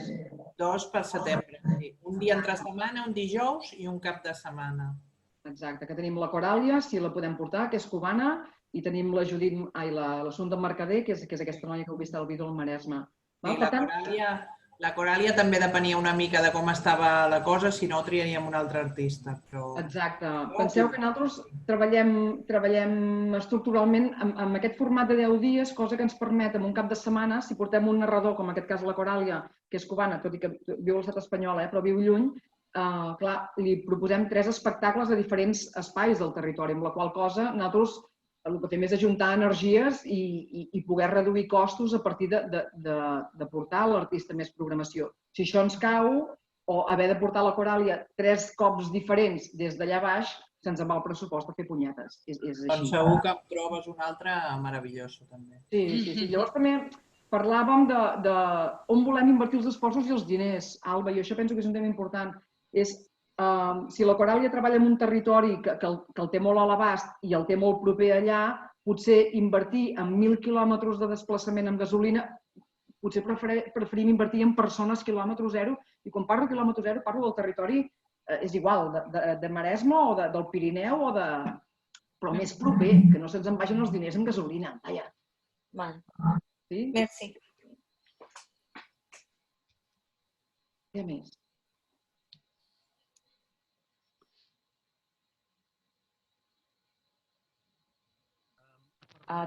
2 per setembre. Un dia entre setmana, un dijous i un cap de setmana. Exacte, que tenim la Coràlia, si la podem portar, que és cubana, i tenim la Judit, l'Assumpta Mercader, que és aquesta noia que heu vist al vídeo al Maresme. La Coràlia també depenia una mica de com estava la cosa, si no triaríem un altre artista. Exacte. Penseu que nosaltres treballem estructuralment amb aquest format de 10 dies, cosa que ens permet en un cap de setmana, si portem un narrador, com en aquest cas la Coràlia, que és cubana, tot i que viu a l'estat espanyol, però viu lluny, li proposem 3 espectacles a diferents espais del territori, amb la qual cosa nosaltres el que fem és ajuntar energies i poder reduir costos a partir de portar a l'artista més programació. Si això ens cau, o haver de portar la Coràlia 3 cops diferents des d'allà baix, se'ns en va el pressupost a fer punyetes. Doncs segur que em trobes una altra meravellosa, també. Sí. Llavors també parlàvem d'on volem invertir els esforços i els diners, Alba, i això penso que és un tema important. Si la Coràlia treballa en un territori que el té molt a l'abast i el té molt proper allà, potser invertir en 1.000 quilòmetres de desplaçament amb gasolina, potser preferim invertir en persones quilòmetre zero, i quan parlo de quilòmetre zero parlo del territori, és igual, de Maresme o del Pirineu, però més proper, que no se'ns en vagin els diners en gasolina. Merci. Què més?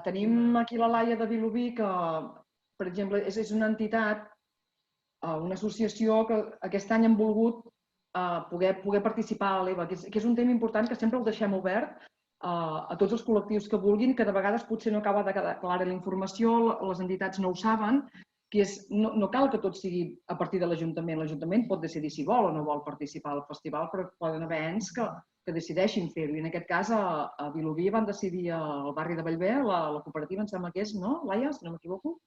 Tenim aquí la Laia de Vilobí, que, per exemple, és una entitat, una associació que aquest any han volgut poder participar a l'EVA, que és un tema important que sempre el deixem obert a tots els col·lectius que vulguin, que de vegades potser no acaba de quedar clara la informació, les entitats no ho saben, que no cal que tot sigui a partir de l'Ajuntament. L'Ajuntament pot decidir si vol o no vol participar al festival, però poden haver ens que decideixin fer-ho. I en aquest cas, a Vilobí van decidir al barri de Bellver, la cooperativa, em sembla que és, no, Laia, si no m'equivoco,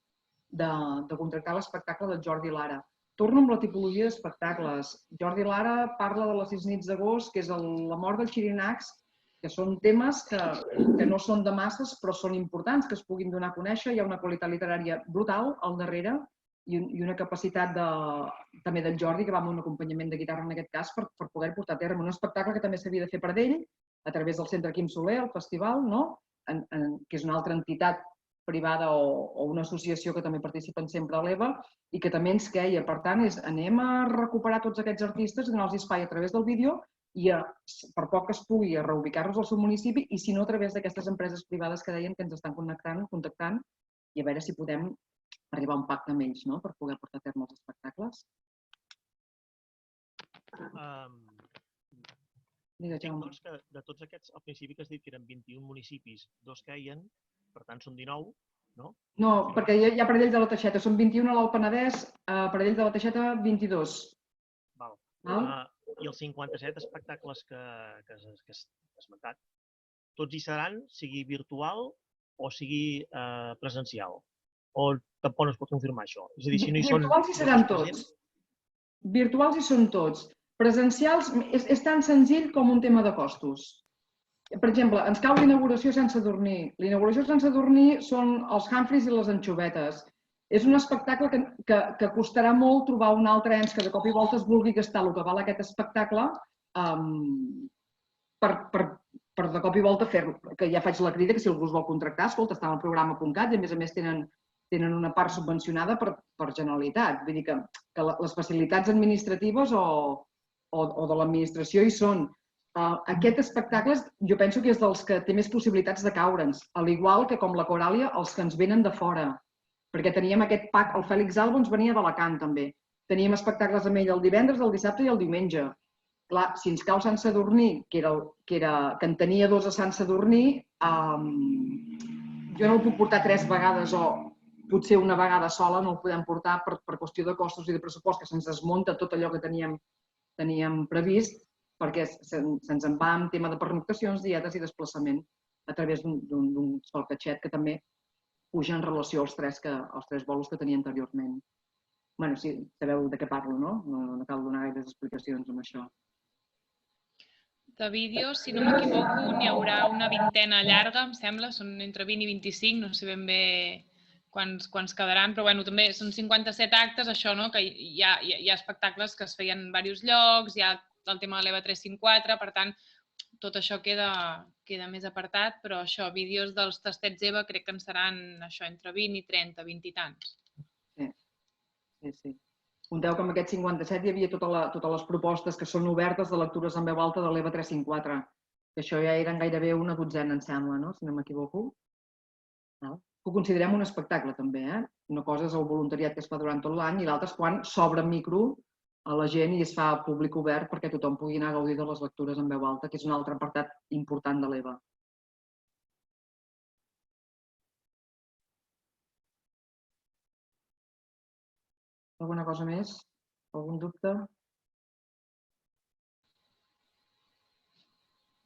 de contractar l'espectacle del Jordi Lara. Torno amb la tipologia d'espectacles. Jordi Lara parla de les 6 nits d'agost, que és la mort dels xirinacs, que són temes que no són de masses, però són importants, que es puguin donar a conèixer. Hi ha una qualitat literària brutal al darrere i una capacitat també del Jordi, que va amb un acompanyament de guitarra en aquest cas, per poder portar a terme un espectacle que també s'havia de fer per ell, a través del Centre Quim Soler, el festival, que és una altra entitat privada o una associació que també participen sempre a l'EVA i que també ens queia. Per tant, anem a recuperar tots aquests artistes i donar-los espai a través del vídeo i per poc que es pugui a reubicar-los al seu municipi i si no a través d'aquestes empreses privades que deien que ens estan contactant i a veure si podem arribar a un pacte amb ells per poder portar a terme els espectacles. Doncs que de tots aquests, al principi que has dit que eren 21 municipis, 2 queien, per tant són 19, no? No, perquè hi ha Parellls de la Teixeta, són 21 a l'Alt Penedès, a Parellls de la Teixeta 22. I els 57 espectacles que has esmentat, tots hi seran, sigui virtual o sigui presencial? O tampoc no es pot confirmar això? És a dir, si no hi són... Virtuals hi seran tots. Virtuals hi són tots. Presencials és tan senzill com un tema de costos. Per exemple, ens cau l'inauguració sense dormir. L'inauguració sense dormir són els Humphreys i les anxovetes. És un espectacle que costarà molt trobar un altre ens que de cop i volta es vulgui gastar el que val aquest espectacle per per de cop i volta fer-lo, que ja faig la crida que si algú es vol contractar, escolta, està en el programa.cat i a més tenen una part subvencionada per Generalitat. Vull dir que les facilitats administratives o de l'administració hi són. Aquest espectacle jo penso que és dels que té més possibilitats de caure'ns, al igual que com la Coràlia, els que ens venen de fora. Perquè teníem aquest pack, el Fèlix Albo ens venia d'Alacant també. Teníem espectacles amb ell el divendres, el dissabte i el diumenge. Clar, si ens cau Sant Sadurní, que en tenia 2 a Sant Sadurní, jo no el puc portar 3 vegades o potser una vegada sola no el podem portar per qüestió de costos i de pressupost, que se'ns desmunta tot allò que teníem previst, perquè se'ns en va amb tema de pernoctacions, dietes i desplaçament a través d'un sol catxet que també puja en relació als 3 bolos que tenia anteriorment. Bé, sí, sabeu de què parlo, no? No cal donar gaires explicacions amb això. De vídeos, si no m'equivoco, n'hi haurà una vintena llarga, em sembla, són entre 20 i 25, no sé ben bé quants quedaran, però bueno, també són 57 actes, això, no? Que hi ha espectacles que es feien en diversos llocs, hi ha el tema de l'EVA 354, per tant, tot això queda més apartat, però això, vídeos dels tastets EVA crec que en seran això, entre 20 i 30, 20 i tants. Sí. Compteu que amb aquest 57 hi havia totes les propostes que són obertes de lectures en veu alta de l'EVA 354, que això ja eren gairebé una dotzena, em sembla, no? Si no m'equivoco. Ho considerem un espectacle, també. Una cosa és el voluntariat que es fa durant tot l'any i l'altra és quan s'obre micro a la gent i es fa públic obert perquè tothom pugui anar a gaudir de les lectures en veu alta, que és un altre apartat important de l'EVA. Alguna cosa més? Algun dubte?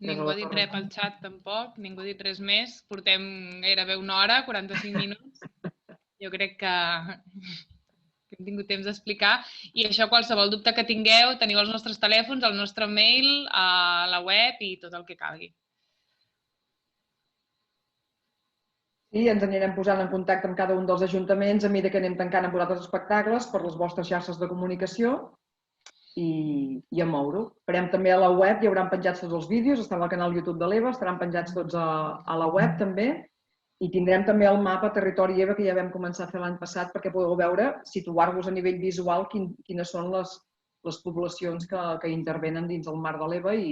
Ningú ha dit res pel xat, tampoc. Ningú ha dit res més. Portem gairebé una hora, 45 minuts. Jo crec que hem tingut temps d'explicar. I això, qualsevol dubte que tingueu, teniu els nostres telèfons, el nostre mail, a la web i tot el que calgui. I ens anirem posant en contacte amb cada un dels ajuntaments a mesura que anem tancant amb vosaltres espectacles per les vostres xarxes de comunicació i a moure-ho. Farem també a la web, hi hauran penjats tots els vídeos, estan al canal YouTube de l'EVA, estaran penjats tots a la web també i tindrem també el mapa Territori EVA que ja vam començar a fer l'any passat perquè podeu veure, situar-vos a nivell visual quines són les poblacions que intervenen dins el marc de l'EVA i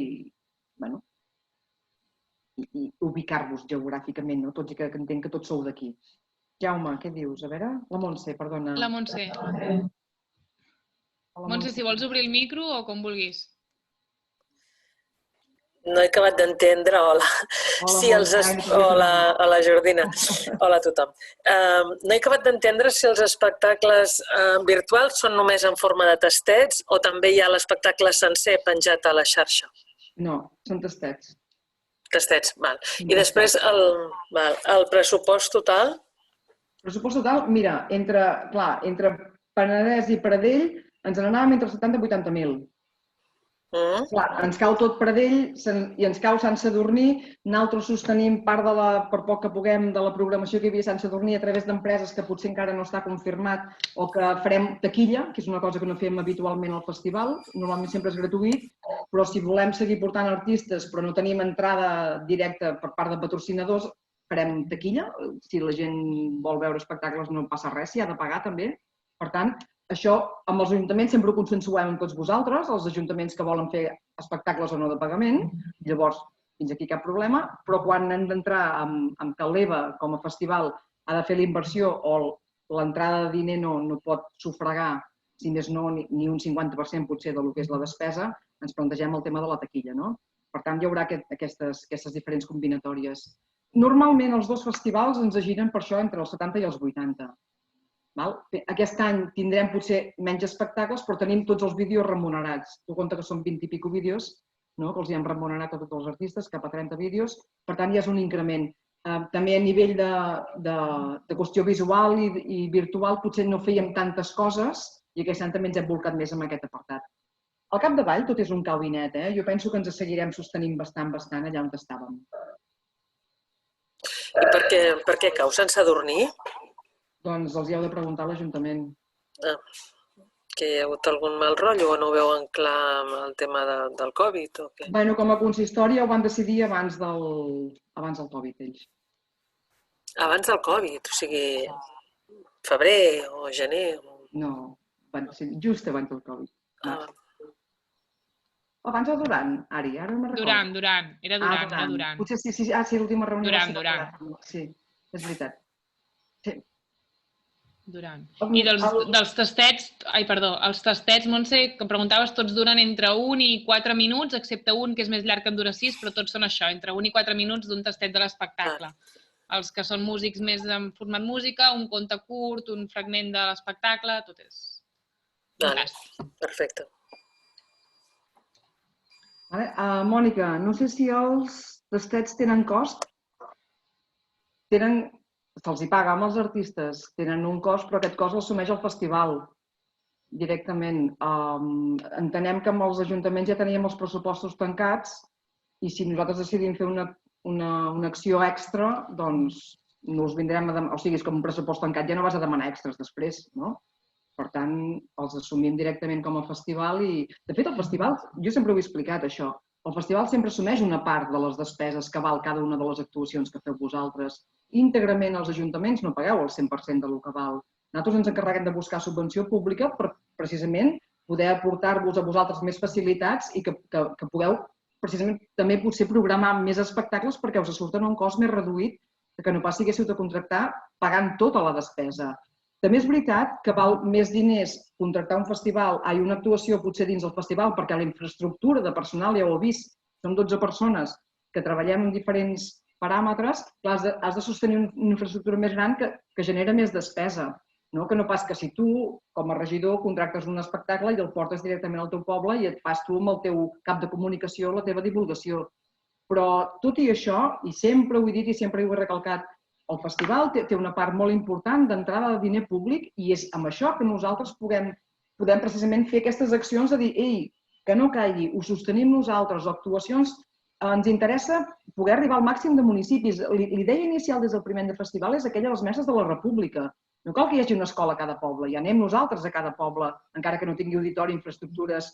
ubicar-vos geogràficament, tots i que entenc que tots sou d'aquí. Jaume, què dius? A veure, la Montse, perdona. La Montse. Montse, si vols obrir el micro o com vulguis. No he acabat d'entendre, hola. Hola, Jordina. Hola a tothom. No he acabat d'entendre si els espectacles virtuals són només en forma de tastets o també hi ha l'espectacle sencer penjat a la xarxa. No, són tastets. Tastets, val. I després el pressupost total? El pressupost total, mira, entre Penedès i Pradell ens n'anàvem entre 70 i 80.000. Clar, ens cau tot Pradell i ens cau Sant Sadurní. Nosaltres sostenim part, per poc que puguem, de la programació que hi havia a Sant Sadurní a través d'empreses que potser encara no està confirmat o que farem taquilla, que és una cosa que no fem habitualment al festival. Normalment sempre és gratuït, però si volem seguir portant artistes però no tenim entrada directa per part de patrocinadors, farem taquilla. Si la gent vol veure espectacles no passa res, s'hi ha de pagar també. Per tant, això amb els ajuntaments sempre ho consensuem amb tots vosaltres, els ajuntaments que volen fer espectacles o no de pagament, llavors fins aquí cap problema, però quan hem d'entrar amb que l'EVA com a festival ha de fer la inversió o l'entrada de diner no pot sufragar, si més no, ni un 50% potser del que és la despesa, ens plantegem el tema de la taquilla, no? Per tant, hi haurà aquestes diferents combinatòries. Normalment els dos festivals ens giren per això entre els 70 i els 80. Aquest any tindrem potser menys espectacles, però tenim tots els vídeos remunerats. Tu compte que són 20 i pico vídeos, que els hi hem remunerat a tots els artistes, cap a 30 vídeos. Per tant, ja és un increment. També a nivell de qüestió visual i virtual potser no fèiem tantes coses i aquest any també ens hem volcat més en aquest apartat. Al capdavall tot és un cau i net. Jo penso que ens seguirem sostenint bastant allà on estàvem. I per què cau Sant Sadurní? Doncs els hi heu de preguntar a l'Ajuntament. Que hi ha hagut algun mal rotllo o no ho veuen clar amb el tema del Covid o què? Bueno, com a consistori ho van decidir abans del Covid, ells. Abans del Covid, o sigui, febrer o gener? No, van decidir just abans del Covid. Abans o durant, Ari? Ara no me'n recordo. Durant. Era Durant. Potser sí, l'última reunió. Durant. Sí, és veritat. Sí. Durant. I dels tastets, els tastets, Montse, que preguntaves, tots duren entre 1 i 4 minuts, excepte un que és més llarg que en dura 6, però tots són això, entre 1 i 4 minuts d'un tastet de l'espectacle. Els que són músics més en format música, un conte curt, un fragment de l'espectacle, tot és... Perfecte. Mònica, no sé si els tastets tenen cost? Se'ls hi paga amb els artistes, tenen un cost, però aquest cost l'assumeix el festival directament. Entenem que amb els ajuntaments ja teníem els pressupostos tancats i si nosaltres decidim fer una acció extra, doncs no us vindrem a demanar, o sigui, és com un pressupost tancat, ja no vas a demanar extras després, no? Per tant, els assumim directament com a festival i, de fet, el festival, jo sempre ho he explicat, això, el festival sempre assumeix una part de les despeses que val cada una de les actuacions que feu vosaltres. Íntegrament els ajuntaments no pagueu el 100% del que val. Nosaltres ens encarreguem de buscar subvenció pública per precisament poder aportar-vos a vosaltres més facilitats i que pugueu precisament també potser programar més espectacles perquè us surten a un cost més reduït que no pas si haguéssiu de contractar pagant tota la despesa. També és veritat que val més diners contractar un festival, una actuació potser dins el festival, perquè la infraestructura de personal ja ho heu vist, som 12 persones que treballem en diferents paràmetres, has de sostenir una infraestructura més gran que genera més despesa. Que no pas que si tu, com a regidor, contractes un espectacle i el portes directament al teu poble i et fas tu amb el teu cap de comunicació la teva divulgació. Però tot i això, i sempre ho he dit i sempre ho he recalcat, el festival té una part molt important d'entrada de diner públic i és amb això que nosaltres podem precisament fer aquestes accions de dir, ei, que no caigui, ho sostenim nosaltres, actuacions, ens interessa poder arribar al màxim de municipis. L'idea inicial des del primer any de festival és aquella de les mestres de la República. No cal que hi hagi una escola a cada poble, ja anem nosaltres a cada poble, encara que no tingui auditori, infraestructures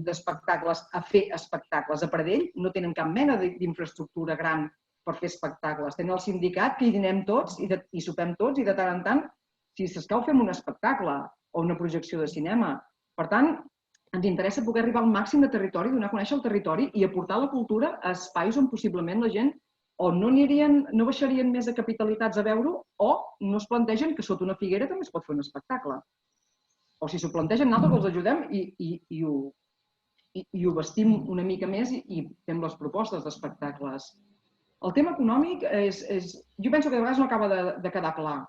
d'espectacles, a fer espectacles. A Pradell no tenen cap mena d'infraestructura gran per fer espectacles. Tenen el sindicat que hi dinem tots i sopem tots i de tant en tant, si s'escau, fem un espectacle o una projecció de cinema. Per tant, ens interessa poder arribar al màxim de territori, donar a conèixer el territori i aportar la cultura a espais on possiblement la gent o no baixarien més a capitalitats a veure-ho o no es plantegen que sota una figuera també es pot fer un espectacle. O si s'ho plantegen, nosaltres els ajudem i ho vestim una mica més i fem les propostes d'espectacles. El tema econòmic jo penso que de vegades no acaba de quedar clar.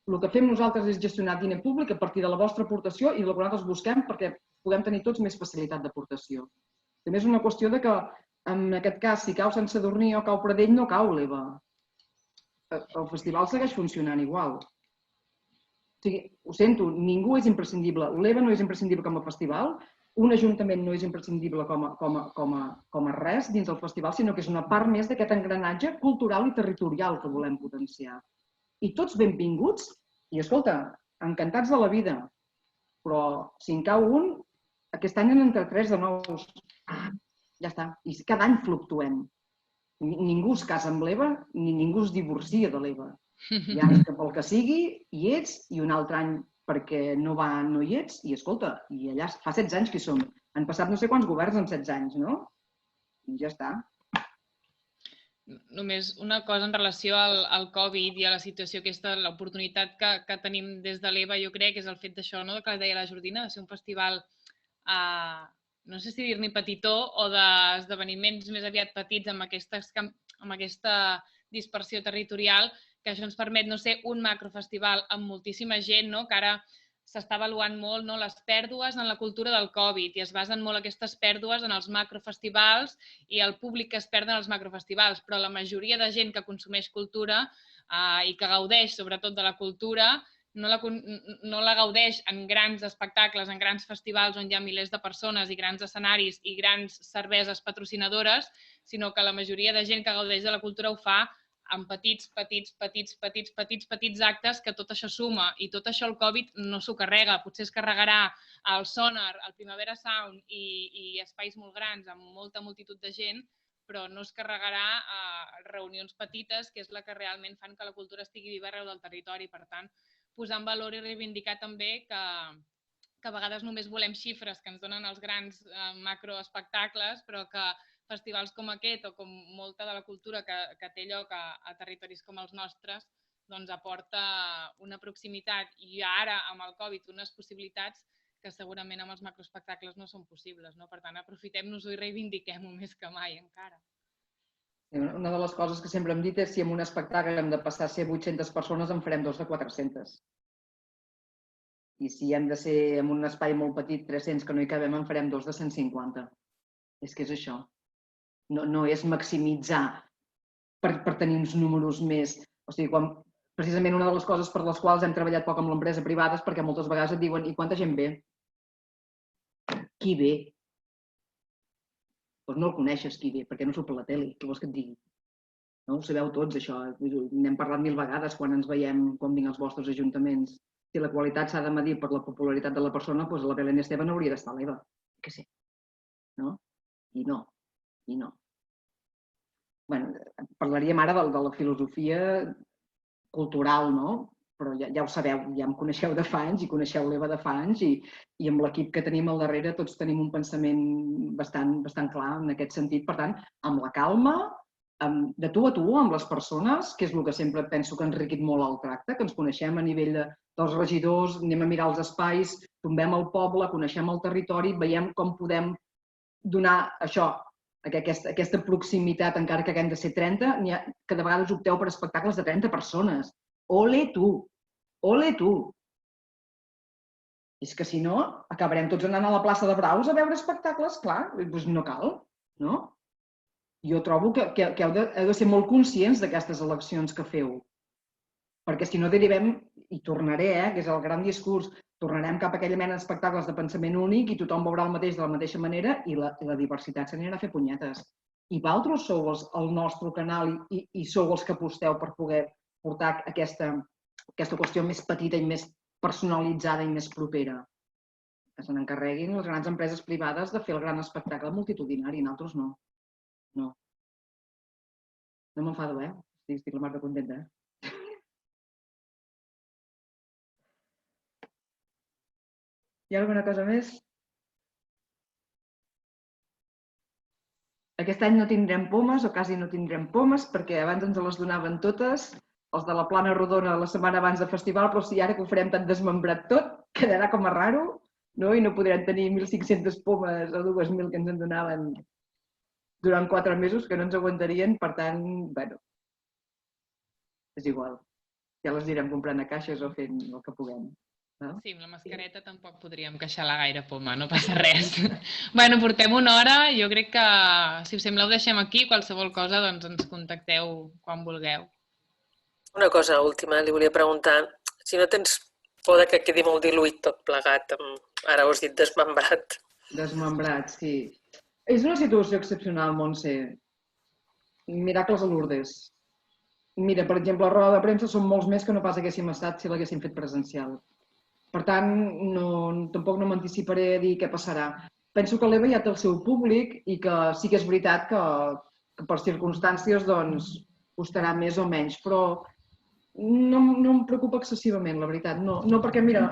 El que fem nosaltres és gestionar diner públic a partir de la vostra aportació i el que nosaltres busquem perquè puguem tenir tots més facilitat d'aportació. També és una qüestió de que, en aquest cas, si cau Sant Sadurní o cau Pradell, no cau l'EVA. El festival segueix funcionant igual. O sigui, ho sento, ningú és imprescindible. L'EVA no és imprescindible com a festival, un ajuntament no és imprescindible com a res dins del festival, sinó que és una part més d'aquest engranatge cultural i territorial que volem potenciar. I tots benvinguts, i escolta, encantats de la vida, però si en cau un, aquest any en entre 3 de nous. Ja està. I cada any fluctuem. Ningú es casa amb l'EVA ni ningú es divorcia de l'EVA. Hi ha que pel que sigui hi ets i un altre any perquè no hi ets i escolta, i allà fa 16 anys que hi som. Han passat no sé quants governs en 16 anys, no? I ja està. Només una cosa en relació al Covid i a la situació aquesta, l'oportunitat que tenim des de l'EVA, jo crec, és el fet d'això, que deia la Jordina, de ser un festival, no sé si dir-ne petitó o d'esdeveniments més aviat petits amb aquesta dispersió territorial, que això ens permet no ser un macrofestival amb moltíssima gent, que ara s'està avaluant molt les pèrdues en la cultura del Covid i es basen molt aquestes pèrdues en els macrofestivals i el públic que es perd en els macrofestivals, però la majoria de gent que consumeix cultura i que gaudeix sobretot de la cultura no la gaudeix en grans espectacles, en grans festivals on hi ha milers de persones i grans escenaris i grans cerveses patrocinadores, sinó que la majoria de gent que gaudeix de la cultura ho fa amb petits actes, que tot això suma i tot això el Covid no s'ho carrega. Potser es carregarà el Sonar, el Primavera Sound i espais molt grans amb molta multitud de gent, però no es carregarà reunions petites, que és la que realment fan que la cultura estigui viva arreu del territori. Per tant, posar en valor i reivindicar també que a vegades només volem xifres que ens donen els grans macroespectacles, però que festivals com aquest o com molta de la cultura que té lloc a territoris com els nostres doncs aporta una proximitat i ara amb el Covid unes possibilitats que segurament amb els macroespectacles no són possibles. Per tant, aprofitem-nos-ho i reivindiquem-ho més que mai encara. Una de les coses que sempre hem dit és si en un espectacle hem de passar a ser 800 persones en farem 2 de 400. I si hem de ser en un espai molt petit, 300 que no hi cabem, en farem 2 de 150. És que és això. No és maximitzar per tenir uns números més. O sigui, precisament una de les coses per les quals hem treballat poc amb l'empresa privada és perquè moltes vegades et diuen i quanta gent ve? Qui ve? Doncs no el coneixes, qui ve, perquè no surt per la tele. Què vols que et digui? No ho sabeu tots, això. N'hem parlat 1000 vegades quan ens veiem, quan vinc als vostres ajuntaments. Si la qualitat s'ha de medir per la popularitat de la persona, doncs la Belén Esteban hauria d'estar a l'EVA. Que sé. No? I no. Parlaríem ara de la filosofia cultural, no? Però ja ho sabeu, ja em coneixeu de fa anys i coneixeu l'EVA de fa anys i amb l'equip que tenim al darrere tots tenim un pensament bastant clar en aquest sentit. Per tant, amb la calma, de tu a tu, amb les persones, que és el que sempre penso que ha enriquit molt el tracte, que ens coneixem a nivell dels regidors, anem a mirar els espais, tombem el poble, coneixem el territori, veiem com podem donar això, aquesta proximitat, encara que haguem de ser 30, que de vegades opteu per espectacles de 30 persones. Ole tu! Ole tu! És que si no, acabarem tots anant a la plaça de Braus a veure espectacles, clar, doncs no cal, no? Jo trobo que heu de ser molt conscients d'aquestes eleccions que feu. Perquè si no derivem, i tornaré, que és el gran discurs, tornarem cap a aquella mena d'espectacles de pensament únic i tothom veurà el mateix de la mateixa manera i la diversitat s'anirà a fer punyetes. I vosaltres sou el nostre canal i sou els que aposteu per poder portar aquesta qüestió més petita i més personalitzada i més propera. Que se n'encarreguin les grans empreses privades de fer el gran espectacle multitudinari, nosaltres no. No. No m'enfado, Estic la mar de contenta, Hi ha alguna cosa més? Aquest any no tindrem pomes, o quasi no tindrem pomes, perquè abans ens les donaven totes, els de la Plana Rodona la setmana abans del festival, però si ara que ho farem tan desmembrat tot, quedarà com a raro, i no podrem tenir 1.500 pomes o 2.000 que ens en donaven durant 4 mesos, que no ens aguantarien, per tant, bueno, és igual. Ja les anirem comprant a caixes o fent el que puguem. Sí, amb la mascareta tampoc podríem queixar-la gaire poma, no passa res. Bueno, portem 1 hora, jo crec que, si us sembla, ho deixem aquí, qualsevol cosa, doncs ens contacteu quan vulgueu. Una cosa última, li volia preguntar, si no tens por que quedi molt diluït tot plegat, ara ho has dit desmembrat. Desmembrat, sí. És una situació excepcional, Montse. Miracles a Lourdes. Mira, per exemple, a roda de premsa són molts més que no pas haguéssim estat si l'haguéssim fet presencial. Per tant, tampoc no m'anticiparé a dir què passarà. Penso que l'EVA ja té el seu públic i que sí que és veritat que per circumstàncies costarà més o menys, però no em preocupa excessivament, la veritat. No perquè, mira,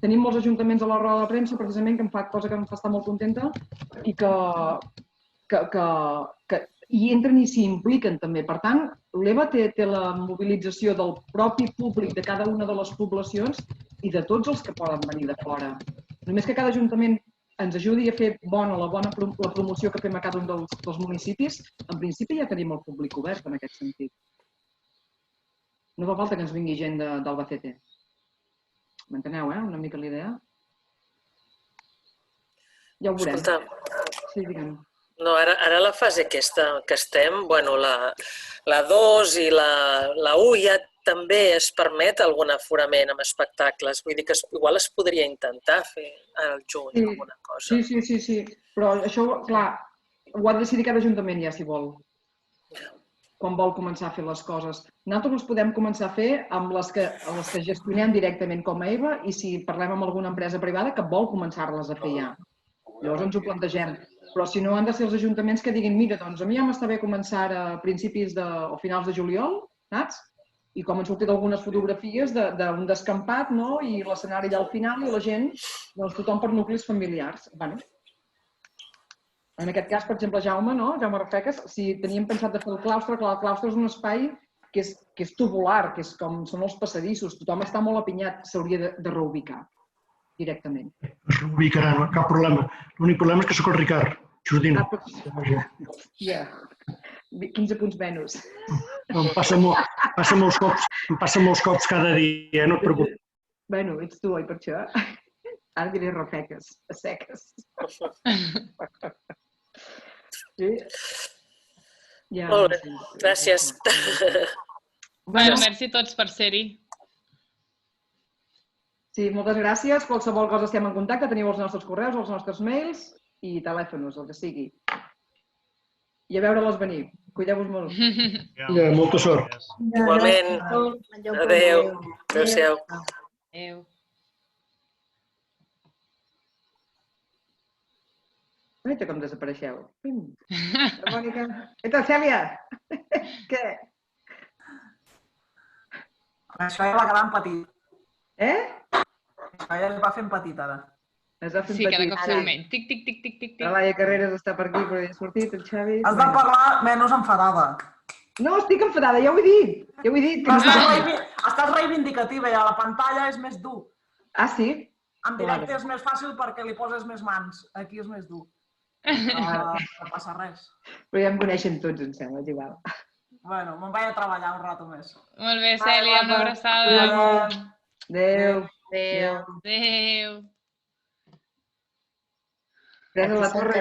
tenim molts ajuntaments a la roda de premsa precisament que em fa cosa que em fa estar molt contenta i que hi entren i s'hi impliquen també. Per tant, l'EVA té la mobilització del propi públic de cada una de les poblacions i de tots els que poden venir de fora. Només que cada ajuntament ens ajudi a fer la promoció que fem a cada un dels municipis, en principi ja tenim el públic obert en aquest sentit. No fa falta que ens vingui gent d'Albacete. M'enteneu, una mica la idea? Ja ho veurem. Escolta, sí, digue'm. No, ara la fase aquesta que estem, bueno, la 2 i la 1 ja també es permet algun aforament amb espectacles. Vull dir que igual es podria intentar fer al juny alguna cosa. Sí. Però això, clar, ho ha de decidir cada ajuntament ja, si vol. quan vol començar a fer les coses. Nosaltres les podem començar a fer amb les que gestionem directament com a EVA i si parlem amb alguna empresa privada que vol començar-les a fer ja. Llavors ens ho plantegem. Però si no, han de ser els ajuntaments que diguin mira, doncs a mi ja m'està bé començar a principis o finals de juliol, saps? I com han sortit algunes fotografies d'un descampat, no? I l'escenari allà al final i la gent, doncs tothom per nuclis familiars. Bueno. En aquest cas, per exemple, Jaume Rafeques, si teníem pensat de fer el claustre, clar, el claustre és un espai que és tubular, que és com són els passadissos, tothom està molt apinyat, s'hauria de reubicar directament. Es reubicarà, no? Cap problema. L'únic problema és que sóc el Ricard, Jordina. Ja, 15 punts menys. Em passa molts cops cada dia, no et preocupis. Bueno, ets tu, oi, per això? Ara diré Rafeques, a seques. Sí? Ja, molt bé, gràcies. Bueno, merci a tots per ser-hi. Sí, moltes gràcies. Qualsevol cosa estem en contacte. Teniu els nostres correus, els nostres mails i telèfons, el que sigui. I a veure-les venir. Cuideu-vos molt. Ja, molta sort. Igualment. Adéu. Adéu-siau. Adéu. Mira com desapareixeu. Mònica. Què tal, Cèlia? Què? Això ja va quedar en petit. Això ja es va fent petit, ara. Sí, cada cop surt menys. Tic, tic, tic, tic, tic. La Laia Carreras està per aquí, però ja ha sortit, el Xavi... Has de parlar menys enfadada. No, estic enfadada, ja ho he dit. Ja ho he dit. Estàs reivindicativa i a la pantalla és més dur. Ah, sí? En directe és més fàcil perquè li poses més mans. Aquí és més dur. No passa res. Però ja em coneixen tots, em sembla, és igual. Bueno, me'n vaig a treballar un rato més. Molt bé, Cèlia, una abraçada. Adéu. Adéu. Adéu. Teresa La Torre.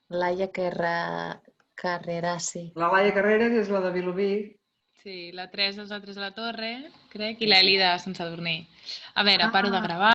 Laia Carrerasi. La Laia Carreras és la de Vilobí. Sí, la Teresa és la Teresa La Torre, crec, i l'Eli de Sant Sadurní. A veure, paro de gravar.